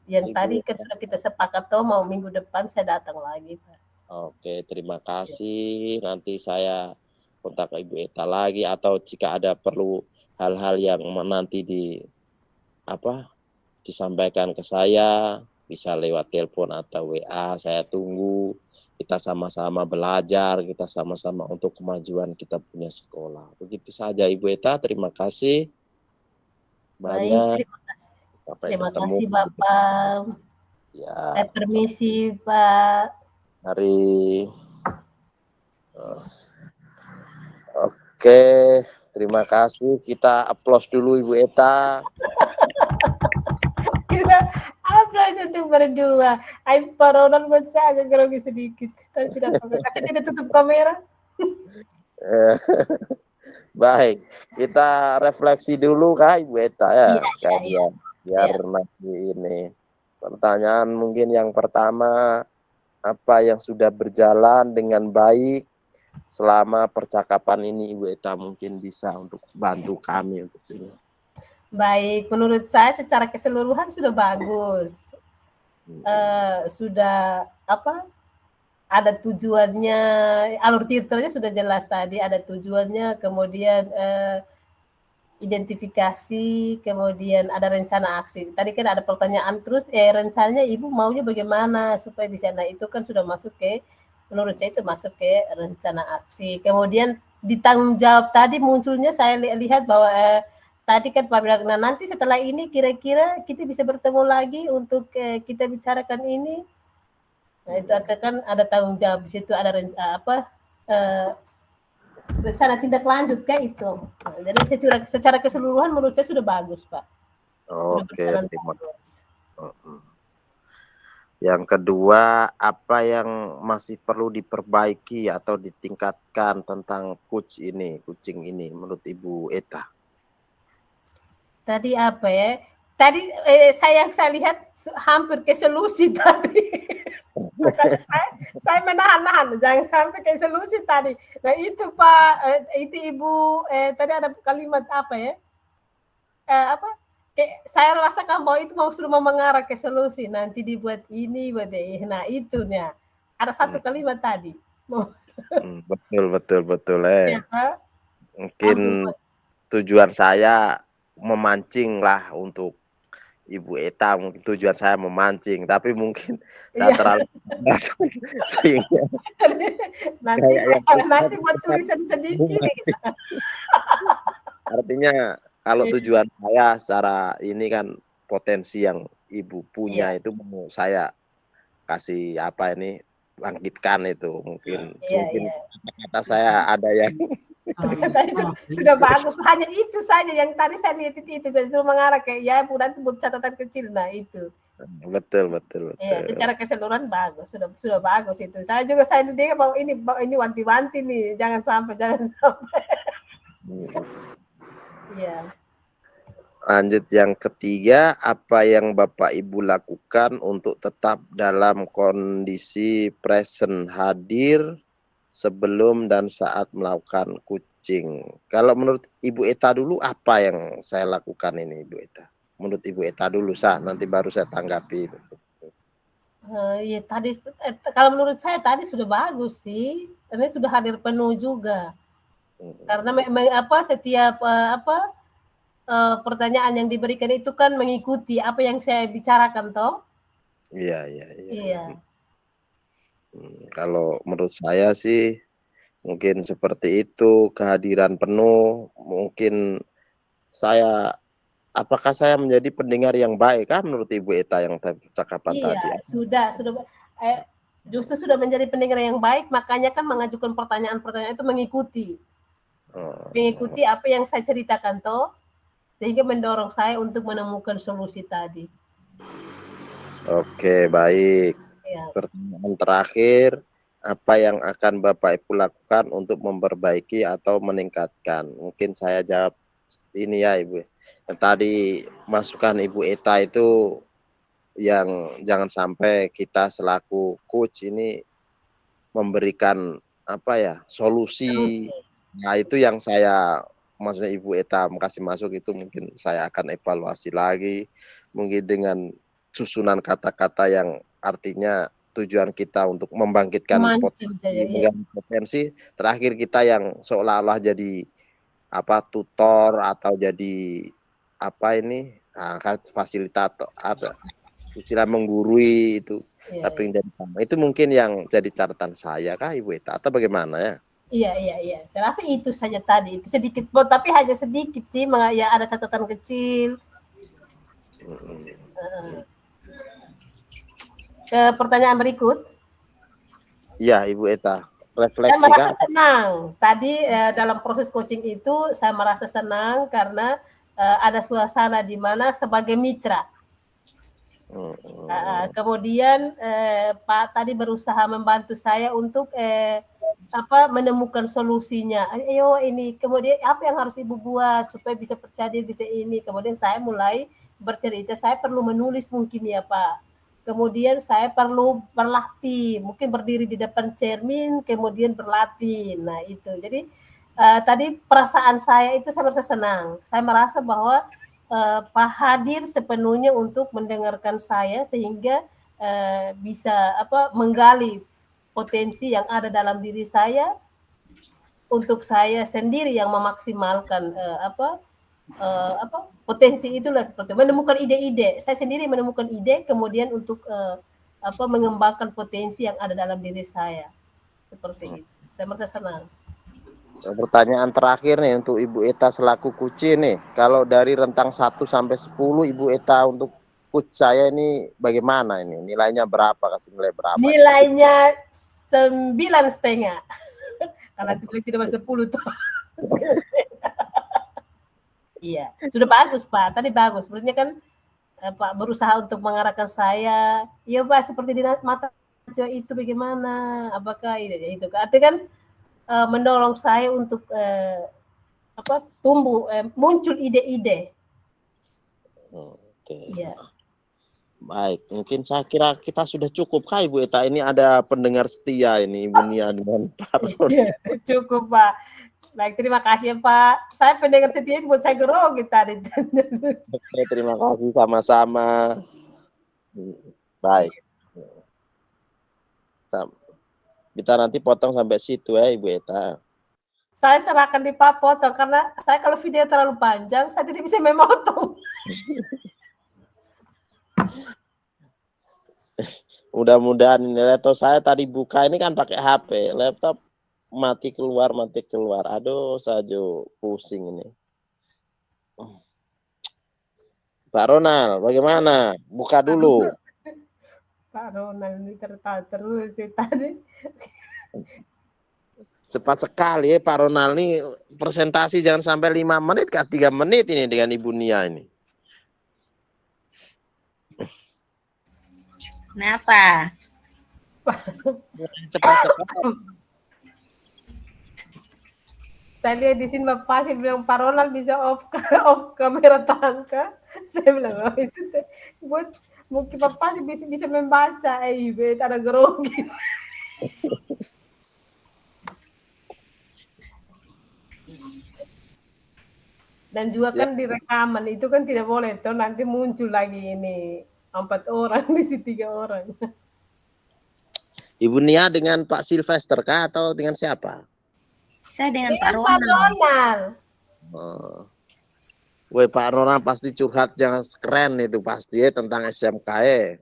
yang Ibu tadi kan Eta. sudah kita sepakat tuh mau minggu depan saya datang lagi Pak. Oke, terima kasih. Nanti saya kontak Ibu Eta lagi atau jika ada perlu hal-hal yang nanti apa disampaikan ke saya bisa lewat telepon atau WA. Saya tunggu. Kita sama-sama belajar, kita sama-sama untuk kemajuan kita punya sekolah. Begitu saja Ibu Eta. Terima kasih Baik, banyak. terima kasih. Sampai Terima ketemu. kasih Bapak. Ya, Saya permisi Pak. hari. Oke, terima kasih. Kita aplaus dulu Ibu Eta. Kita aplaus untuk berdua. Ayo Pak Ronald buat saya agak grogi sedikit. Tapi tidak apa-apa. Kasih tidak tutup kamera. Eh, Baik, kita refleksi dulu Kak Ibu Eta ya Iya, iya, iya. sekalian biar Iya. nanti ini. Pertanyaan mungkin yang pertama, apa yang sudah berjalan dengan baik selama percakapan ini Ibu Eta mungkin bisa untuk bantu kami untuk ini. Baik, menurut saya secara keseluruhan sudah bagus. Sudah apa? Ada tujuannya, alur titelnya sudah jelas tadi, ada tujuannya, kemudian identifikasi, kemudian ada rencana aksi. Tadi kan ada pertanyaan terus, rencananya Ibu maunya bagaimana supaya bisa, nah itu kan sudah masuk ke, menurut saya itu masuk ke rencana aksi. Kemudian di tanggung jawab tadi munculnya saya lihat bahwa tadi kan Pak bilang, nah nanti setelah ini kira-kira kita bisa bertemu lagi untuk kita bicarakan ini. Nah itu kan ada tanggung jawab di situ, ada apa rencana tindak lanjut kayak itu. Nah, jadi secara keseluruhan menurut saya sudah bagus Pak. Sudah Oke, berjalan terima bagus. kasih. Yang kedua, apa yang masih perlu diperbaiki atau ditingkatkan tentang kucing ini menurut Ibu Eta? Tadi apa ya? Tadi saya lihat hampir ke solusi tadi. Makanya saya menahan-nahan, jangan sampai ke solusi tadi. Nah itu Pak, itu Ibu, tadi ada kalimat apa ya? Apa? Saya rasakan bahwa itu sudah mau mengarah ke solusi. Nanti dibuat ini, buat ini. Nah itunya. Ada satu Hmm, kalimat tadi. betul betul betul, Ya, Pak. mungkin Hampir tujuan saya memancing lah untuk Ibu Eta, mungkin tujuan saya memancing, tapi mungkin saya iya. terlalu sehingga Nanti kayak yang nanti buat tulisan sedikit. memancing. Artinya kalau Iya, tujuan saya secara ini kan potensi yang Ibu iya, punya itu mau saya kasih apa ini, bangkitkan itu mungkin iya, mungkin iya. kata saya ada yang Tadi sudah bagus, hanya itu saja yang tadi saya lihat itu saya suruh mengarah ke ya nanti buat catatan kecil. Nah itu. betul betul Iya, betul. secara keseluruhan bagus, sudah bagus itu. Saya dengar bahwa ini wanti-wanti nih, jangan sampai, jangan sampai. Iya. Lanjut yang ketiga, apa yang Bapak Ibu lakukan untuk tetap dalam kondisi present, hadir sebelum dan saat melakukan kucing? Kalau menurut Ibu Eta dulu, apa yang saya lakukan ini Ibu Eta? Menurut Ibu Eta dulu, nanti baru saya tanggapi. Iya tadi kalau menurut saya tadi sudah bagus sih, ini sudah hadir penuh juga. Karena memang apa setiap apa pertanyaan yang diberikan itu kan mengikuti apa yang saya bicarakan toh. Iya, iya, iya. Iya. Kalau menurut saya sih mungkin seperti itu, kehadiran penuh, mungkin saya apakah saya menjadi pendengar yang baik kah menurut Ibu Eta yang percakapan Iya, tadi? sudah justru sudah menjadi pendengar yang baik, makanya kan mengajukan pertanyaan-pertanyaan itu mengikuti. Oh, Mengikuti apa yang saya ceritakan toh, sehingga mendorong saya untuk menemukan solusi tadi. oke, baik. Ya. Pertanyaan terakhir, apa yang akan Bapak Ibu lakukan untuk memperbaiki atau meningkatkan? Mungkin saya jawab ini ya Ibu. Yang tadi masukan Ibu Eta itu yang jangan sampai kita selaku coach ini memberikan apa ya, solusi. Solusi. Nah, itu yang saya maksudnya Ibu Eta kasih masuk itu mungkin saya akan evaluasi lagi, mungkin dengan susunan kata-kata yang artinya tujuan kita untuk membangkitkan Memancing potensi, saja, iya. menggali potensi, terakhir kita yang seolah-olah jadi apa, tutor atau jadi apa ini, kan fasilitator apa, istilah menggurui itu, Iya, tapi iya. yang jadi itu mungkin yang jadi catatan saya kah Ibu Eta atau bagaimana ya? Iya, iya, iya. Saya rasa itu saja tadi. Itu sedikit, tapi hanya sedikit sih. Ya ada catatan kecil. Mhm. Ke pertanyaan berikut. Iya Ibu Eta, Saya refleksi merasa kah? senang. Tadi dalam proses coaching itu saya merasa senang karena ada suasana di mana sebagai mitra. Mhm. Kemudian Pak tadi berusaha membantu saya untuk menemukan solusinya. Ayo ini, kemudian apa yang harus Ibu buat supaya bisa percaya diri, bisa ini. Kemudian saya mulai bercerita, saya perlu menulis mungkin ya Pak. Kemudian saya perlu berlatih, mungkin berdiri di depan cermin, kemudian berlatih. Nah itu, jadi tadi perasaan saya itu saya merasa senang. Saya merasa bahwa Pak hadir sepenuhnya untuk mendengarkan saya sehingga bisa menggali potensi yang ada dalam diri saya untuk saya sendiri yang memaksimalkan potensi itulah, seperti menemukan ide-ide. Saya sendiri menemukan ide kemudian untuk mengembangkan potensi yang ada dalam diri saya. Seperti itu. Saya merasa senang. Pertanyaan terakhir nih untuk Ibu Eta selaku coach nih, kalau dari rentang 1 sampai 10 Ibu Eta untuk coach saya ini bagaimana ini? Nilainya berapa? Kasih nilai berapa nih? Nilainya 9,5. Karena tidak masuk 10 tuh. Iya, sudah bagus Pak. Tadi bagus. Sebenarnya kan Pak berusaha untuk mengarahkan saya. Iya Pak, seperti di mata itu bagaimana? Apakah itu? Artinya kan mendorong saya untuk tumbuh, muncul ide-ide. Oke. Iya. Baik, mungkin saya kira kita sudah cukup kah Ibu Eta? Ini ada pendengar setia ini Ibu Nia dengan Pak. Iya, cukup Pak. Baik, terima kasih ya Pak. Saya pendengar setia buat saya grogi tadi. Oke, terima kasih sama-sama. Baik. Kita nanti potong sampai situ ya Ibu Eta. Saya serahkan di Pak potong karena saya kalau video terlalu panjang saya tidak bisa memotong. Mudah-mudahan ini laptop saya tadi buka ini kan pakai HP, laptop mati keluar. Aduh, sajo pusing ini. Pak Ronald, bagaimana? Buka dulu. Pak Ronald ini tertawa terus sih tadi. Cepat sekali ya Pak Ronald nih presentasi jangan sampai 5 menit kah 3 menit ini dengan Ibu Nia ini. Kenapa? Cepat sekali. Saya lihat di sini Bapak Pasir bilang Pak Ronald bisa off kamera tangka. Saya bilang oh, itu buat mungkin Bapak Pasir bisa membaca. Bet ada grogi. Dan juga Ya, kan di rekaman itu kan tidak boleh tuh nanti muncul lagi ini 4 orang di sini 3 orang. Ibu Nia dengan Pak Sylvester kah atau dengan siapa? Saya dengan Pak Dengan Pak Ronald. Ronald. Oh. Weh Pak Ronald pasti curhat yang keren itu pasti ya tentang SMK ya.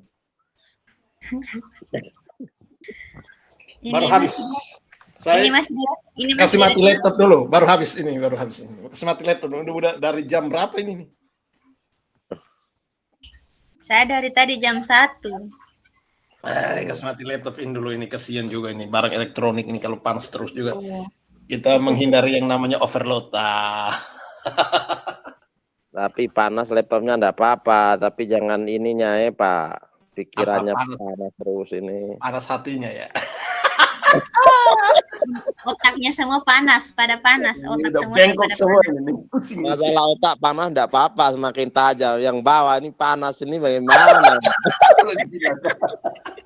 Baru habis. Saya ini kasih masih mati laptop dulu, baru habis ini. Kasih mati laptop dulu. Udah dari jam berapa ini nih? Saya dari tadi jam 1. Kasih mati laptop ini dulu, ini kasihan juga ini barang elektronik ini kalau panas terus juga. Kita menghindari yang namanya overload. Tapi panas laptopnya enggak apa-apa, tapi jangan ininya ya Pak. Pikirannya panas terus ini. Panas hatinya ya. Otaknya semua panas, pada panas. Otak semua bengkok pada semua panas. ini. Masalah otak panas enggak apa-apa, semakin tajam. Yang bawah ini panas ini bagaimana?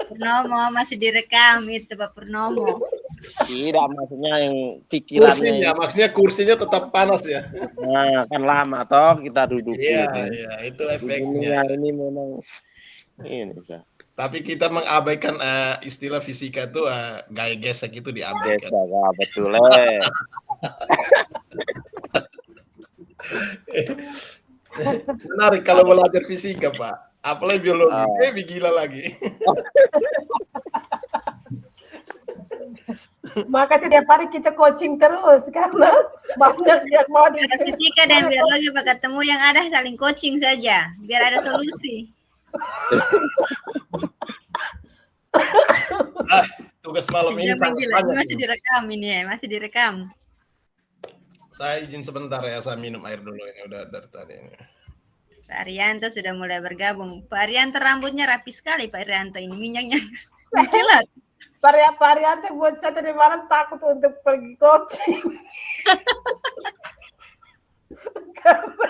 Purnomo masih direkam itu Pak Purnomo. Tidak, maksudnya yang pikirannya. Maksudnya kursinya tetap panas ya. Nah, kan lama toh kita duduk. Iya, itu efeknya. Ini memang ini sah. Tapi kita mengabaikan istilah fisika itu gaya gesek itu diabaikan. Ya, betul. Menarik kalau belajar fisika Pak. Apalagi biologi, gila lagi. Maka setiap hari kita coaching terus karena banyak yang mau di fisika dan biologi Pak ketemu yang ada saling coaching saja biar ada solusi. Tugas malam ini masih direkam ini ya, masih direkam. Saya izin sebentar ya, saya minum air dulu ini udah dari tadi ini. Pak Arianto sudah mulai bergabung. Pak Arianto rambutnya rapi sekali Pak Arianto ini, minyaknya kilat. Pak Arianto buat saya tadi malam takut untuk pergi coaching. Karena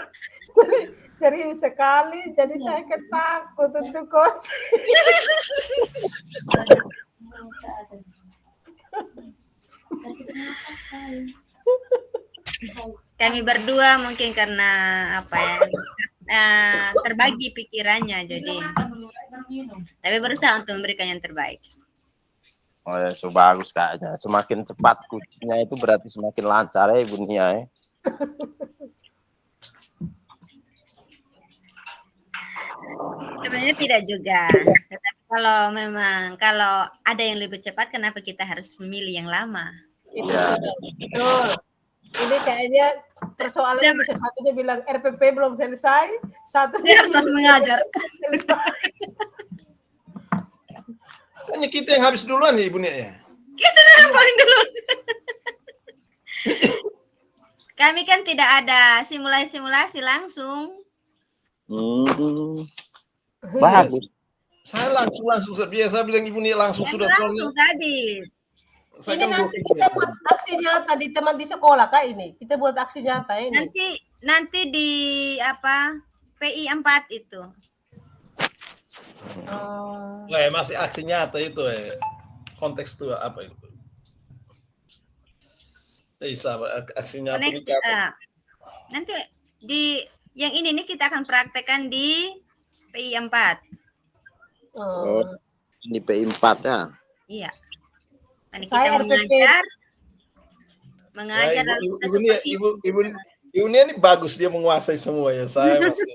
serius sekali, jadi saya ketakut untuk coaching. Kami berdua mungkin karena apa ya, terbagi pikirannya, jadi tapi berusaha untuk memberikan yang terbaik. Oh ya, so bagus kayaknya. Semakin cepat kuncinya itu berarti semakin lancar ya Ibu Nia ya. Sebenarnya tidak juga. Tetapi kalau ada yang lebih cepat, kenapa kita harus memilih yang lama? Iya. Betul. Ini kayaknya persoalannya bisa satunya bilang RPP belum selesai, satunya harus masih mengajar. Hanya kita yang habis duluan nih Ibu Nia ya. Kita yang paling dulu. Kami kan tidak ada simulasi langsung. Bagus. Saya langsung biasa bilang Ibu Nia langsung sudah langsung tadi. Ini nanti kita buat aksi nyata di teman di sekolah Kak ini. Kita buat aksi nyata ini. Nanti di apa PI 4 itu. Masih aksi nyata itu konteks itu apa itu? Aksi nyata nanti di yang ini nih kita akan praktekkan di PI 4. Ini PI 4 ya? Iya. Nanti kita mengajar lalu kita Ibu Nia ini bagus, dia menguasai semua ya. Saya masih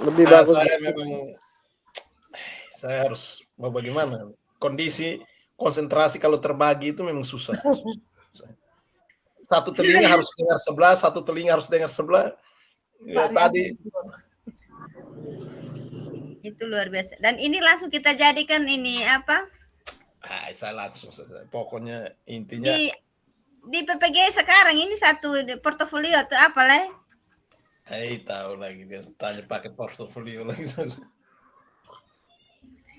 lebih bagus. Saya harus mau bagaimana? Kondisi konsentrasi kalau terbagi itu memang susah. Satu telinga harus dengar sebelah, satu telinga harus dengar sebelah. Ya, tadi itu luar biasa. Dan ini langsung kita jadikan ini apa? Saya langsung saja. Pokoknya intinya di PPG sekarang ini satu portofolio atau apa lah? Tahu lagi dia tanya pakai portofolio lagi.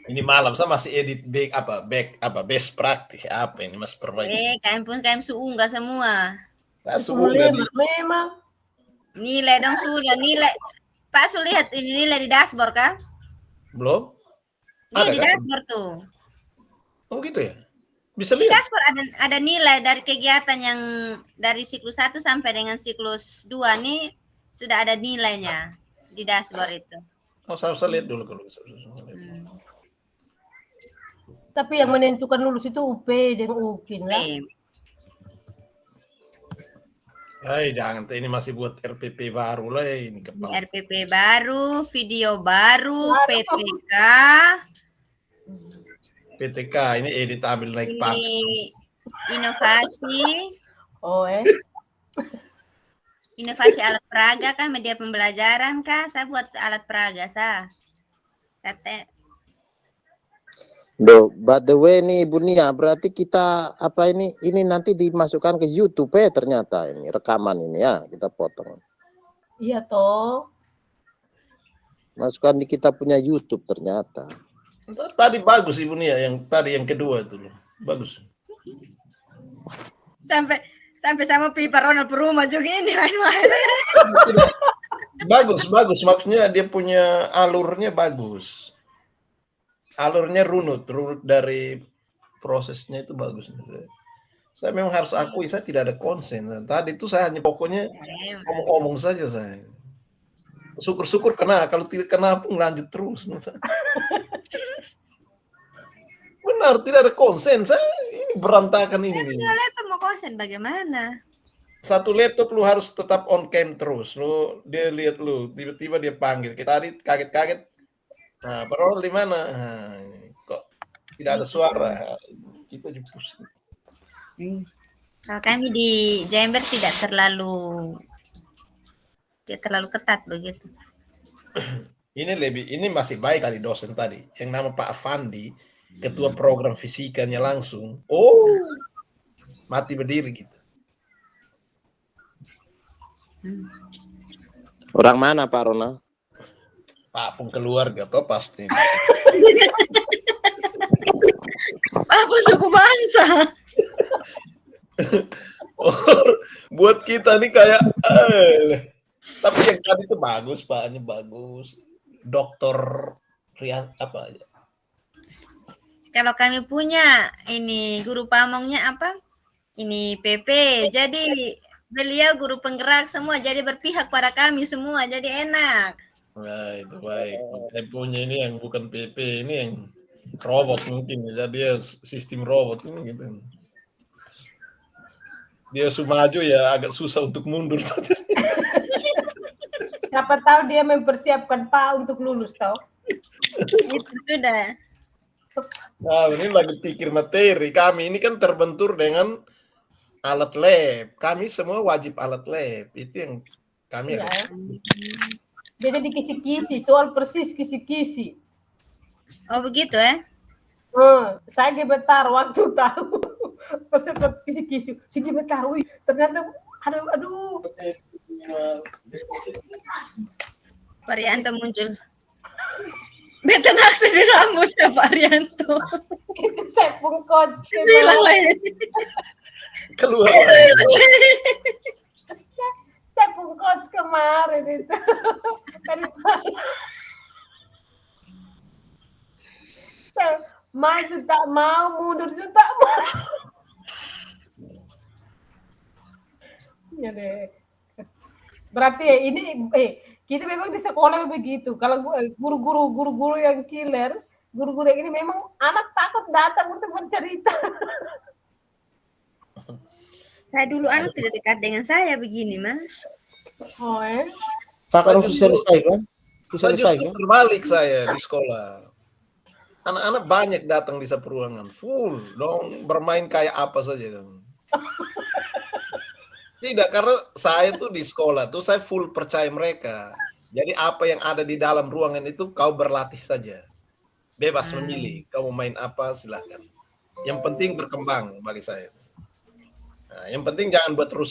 Ini malam saya masih edit best practice apa ini Mas perbaiki. Kalian suunggah semua. Memang nilai dong sudah nilai. Pak Su lihat ini nilai di dashboard kan? Belum? Ada di dashboard tuh. Oh gitu ya? Bisa lihat? Di dashboard ada nilai dari kegiatan yang dari siklus 1 sampai dengan siklus 2 nih sudah ada nilainya di dashboard itu. Oh, saya lihat dulu kalau bisa. Tapi yang menentukan lulus itu UP dan UKIN lah. Jangan, ini masih buat RPP baru lah ini Ini kepala. RPP baru, video baru, PTK. PTK ini edit ambil naik Ini pangkat. inovasi. Oh, Inovasi alat peraga kah, media pembelajaran kah? Saya buat alat peraga, By the way nih Ibu Nia, berarti kita apa ini nanti dimasukkan ke YouTube ya ternyata ini rekaman ini ya, kita potong. Iya toh. Masukkan di kita punya YouTube ternyata. Tadi bagus Ibu Nia, yang tadi yang kedua itu loh. Bagus. Sampai sama pipa Ronald Peruma juga ini. Bagus. Maksudnya dia punya alurnya bagus. Alurnya runut dari prosesnya itu bagus. Saya memang harus akui saya tidak ada konsen. Tadi itu saya hanya pokoknya ngomong-ngomong saja saya. Syukur-syukur kena, kalau tidak kena pun lanjut terus. Benar, tidak ada konsen. Saya ini berantakan ini. Laptop mau konsen bagaimana? Satu laptop lu harus tetap on cam terus. Dia lihat lu, tiba-tiba dia panggil. Kita tadi kaget-kaget. Nah, Ronald di mana? Nah, kok tidak ada suara? Kita juga pusing. Kalau kami di Jember tidak terlalu ketat begitu. Ini masih baik kali dosen tadi. Yang nama Pak Afandi, ketua program fisikanya langsung. Mati berdiri gitu. Orang mana Pak Ronald? Pak pun keluarga toh pasti. Apa suku bangsa? Buat kita nih kayak tapi yang tadi itu bagus, Pak, bagus. Dokter Rian apa aja. Kalau kami punya ini guru pamongnya apa? Ini PP. Jadi beliau guru penggerak semua, jadi berpihak pada kami semua, jadi enak. Nah, itu baik. Saya punya ini yang bukan PP, ini yang robot mungkin. Jadi dia sistem robot ini gitu. Dia maju ya agak susah untuk mundur. Siapa tahu dia mempersiapkan Pak untuk lulus tahu. Itu sudah. Nah, ini lagi pikir materi. Kami ini kan terbentur dengan alat lab. Kami semua wajib alat lab. Itu yang kami ya. Dia jadi kisi-kisi, soal persis kisi-kisi. Oh begitu ya? Saya gemetar waktu tahu. Pas sempat kisi-kisi, si gemetar, ternyata aduh. Varianto muncul. Beta naksir di rambut ya Varianto. Itu saya pungkot. Keluar. Saya pungkot kemarin itu. Saya maju tak mau, mundur juga tak mau. Ya deh. Berarti ini kita memang di sekolah begitu. Kalau guru-guru yang killer, guru-guru yang ini memang anak takut datang untuk bercerita. Saya dulu anak tidak dekat dengan saya begini, Mas. Pak kan selesai kan? Terbalik saya di sekolah. Anak-anak banyak datang di seperuangan, full dong, bermain kayak apa saja dong. Tidak, karena saya tuh di sekolah tuh saya full percaya mereka. Jadi apa yang ada di dalam ruangan itu kau berlatih saja. Bebas memilih, kau mau main apa silahkan. Yang penting berkembang bagi saya. Nah, yang penting jangan buat rusak.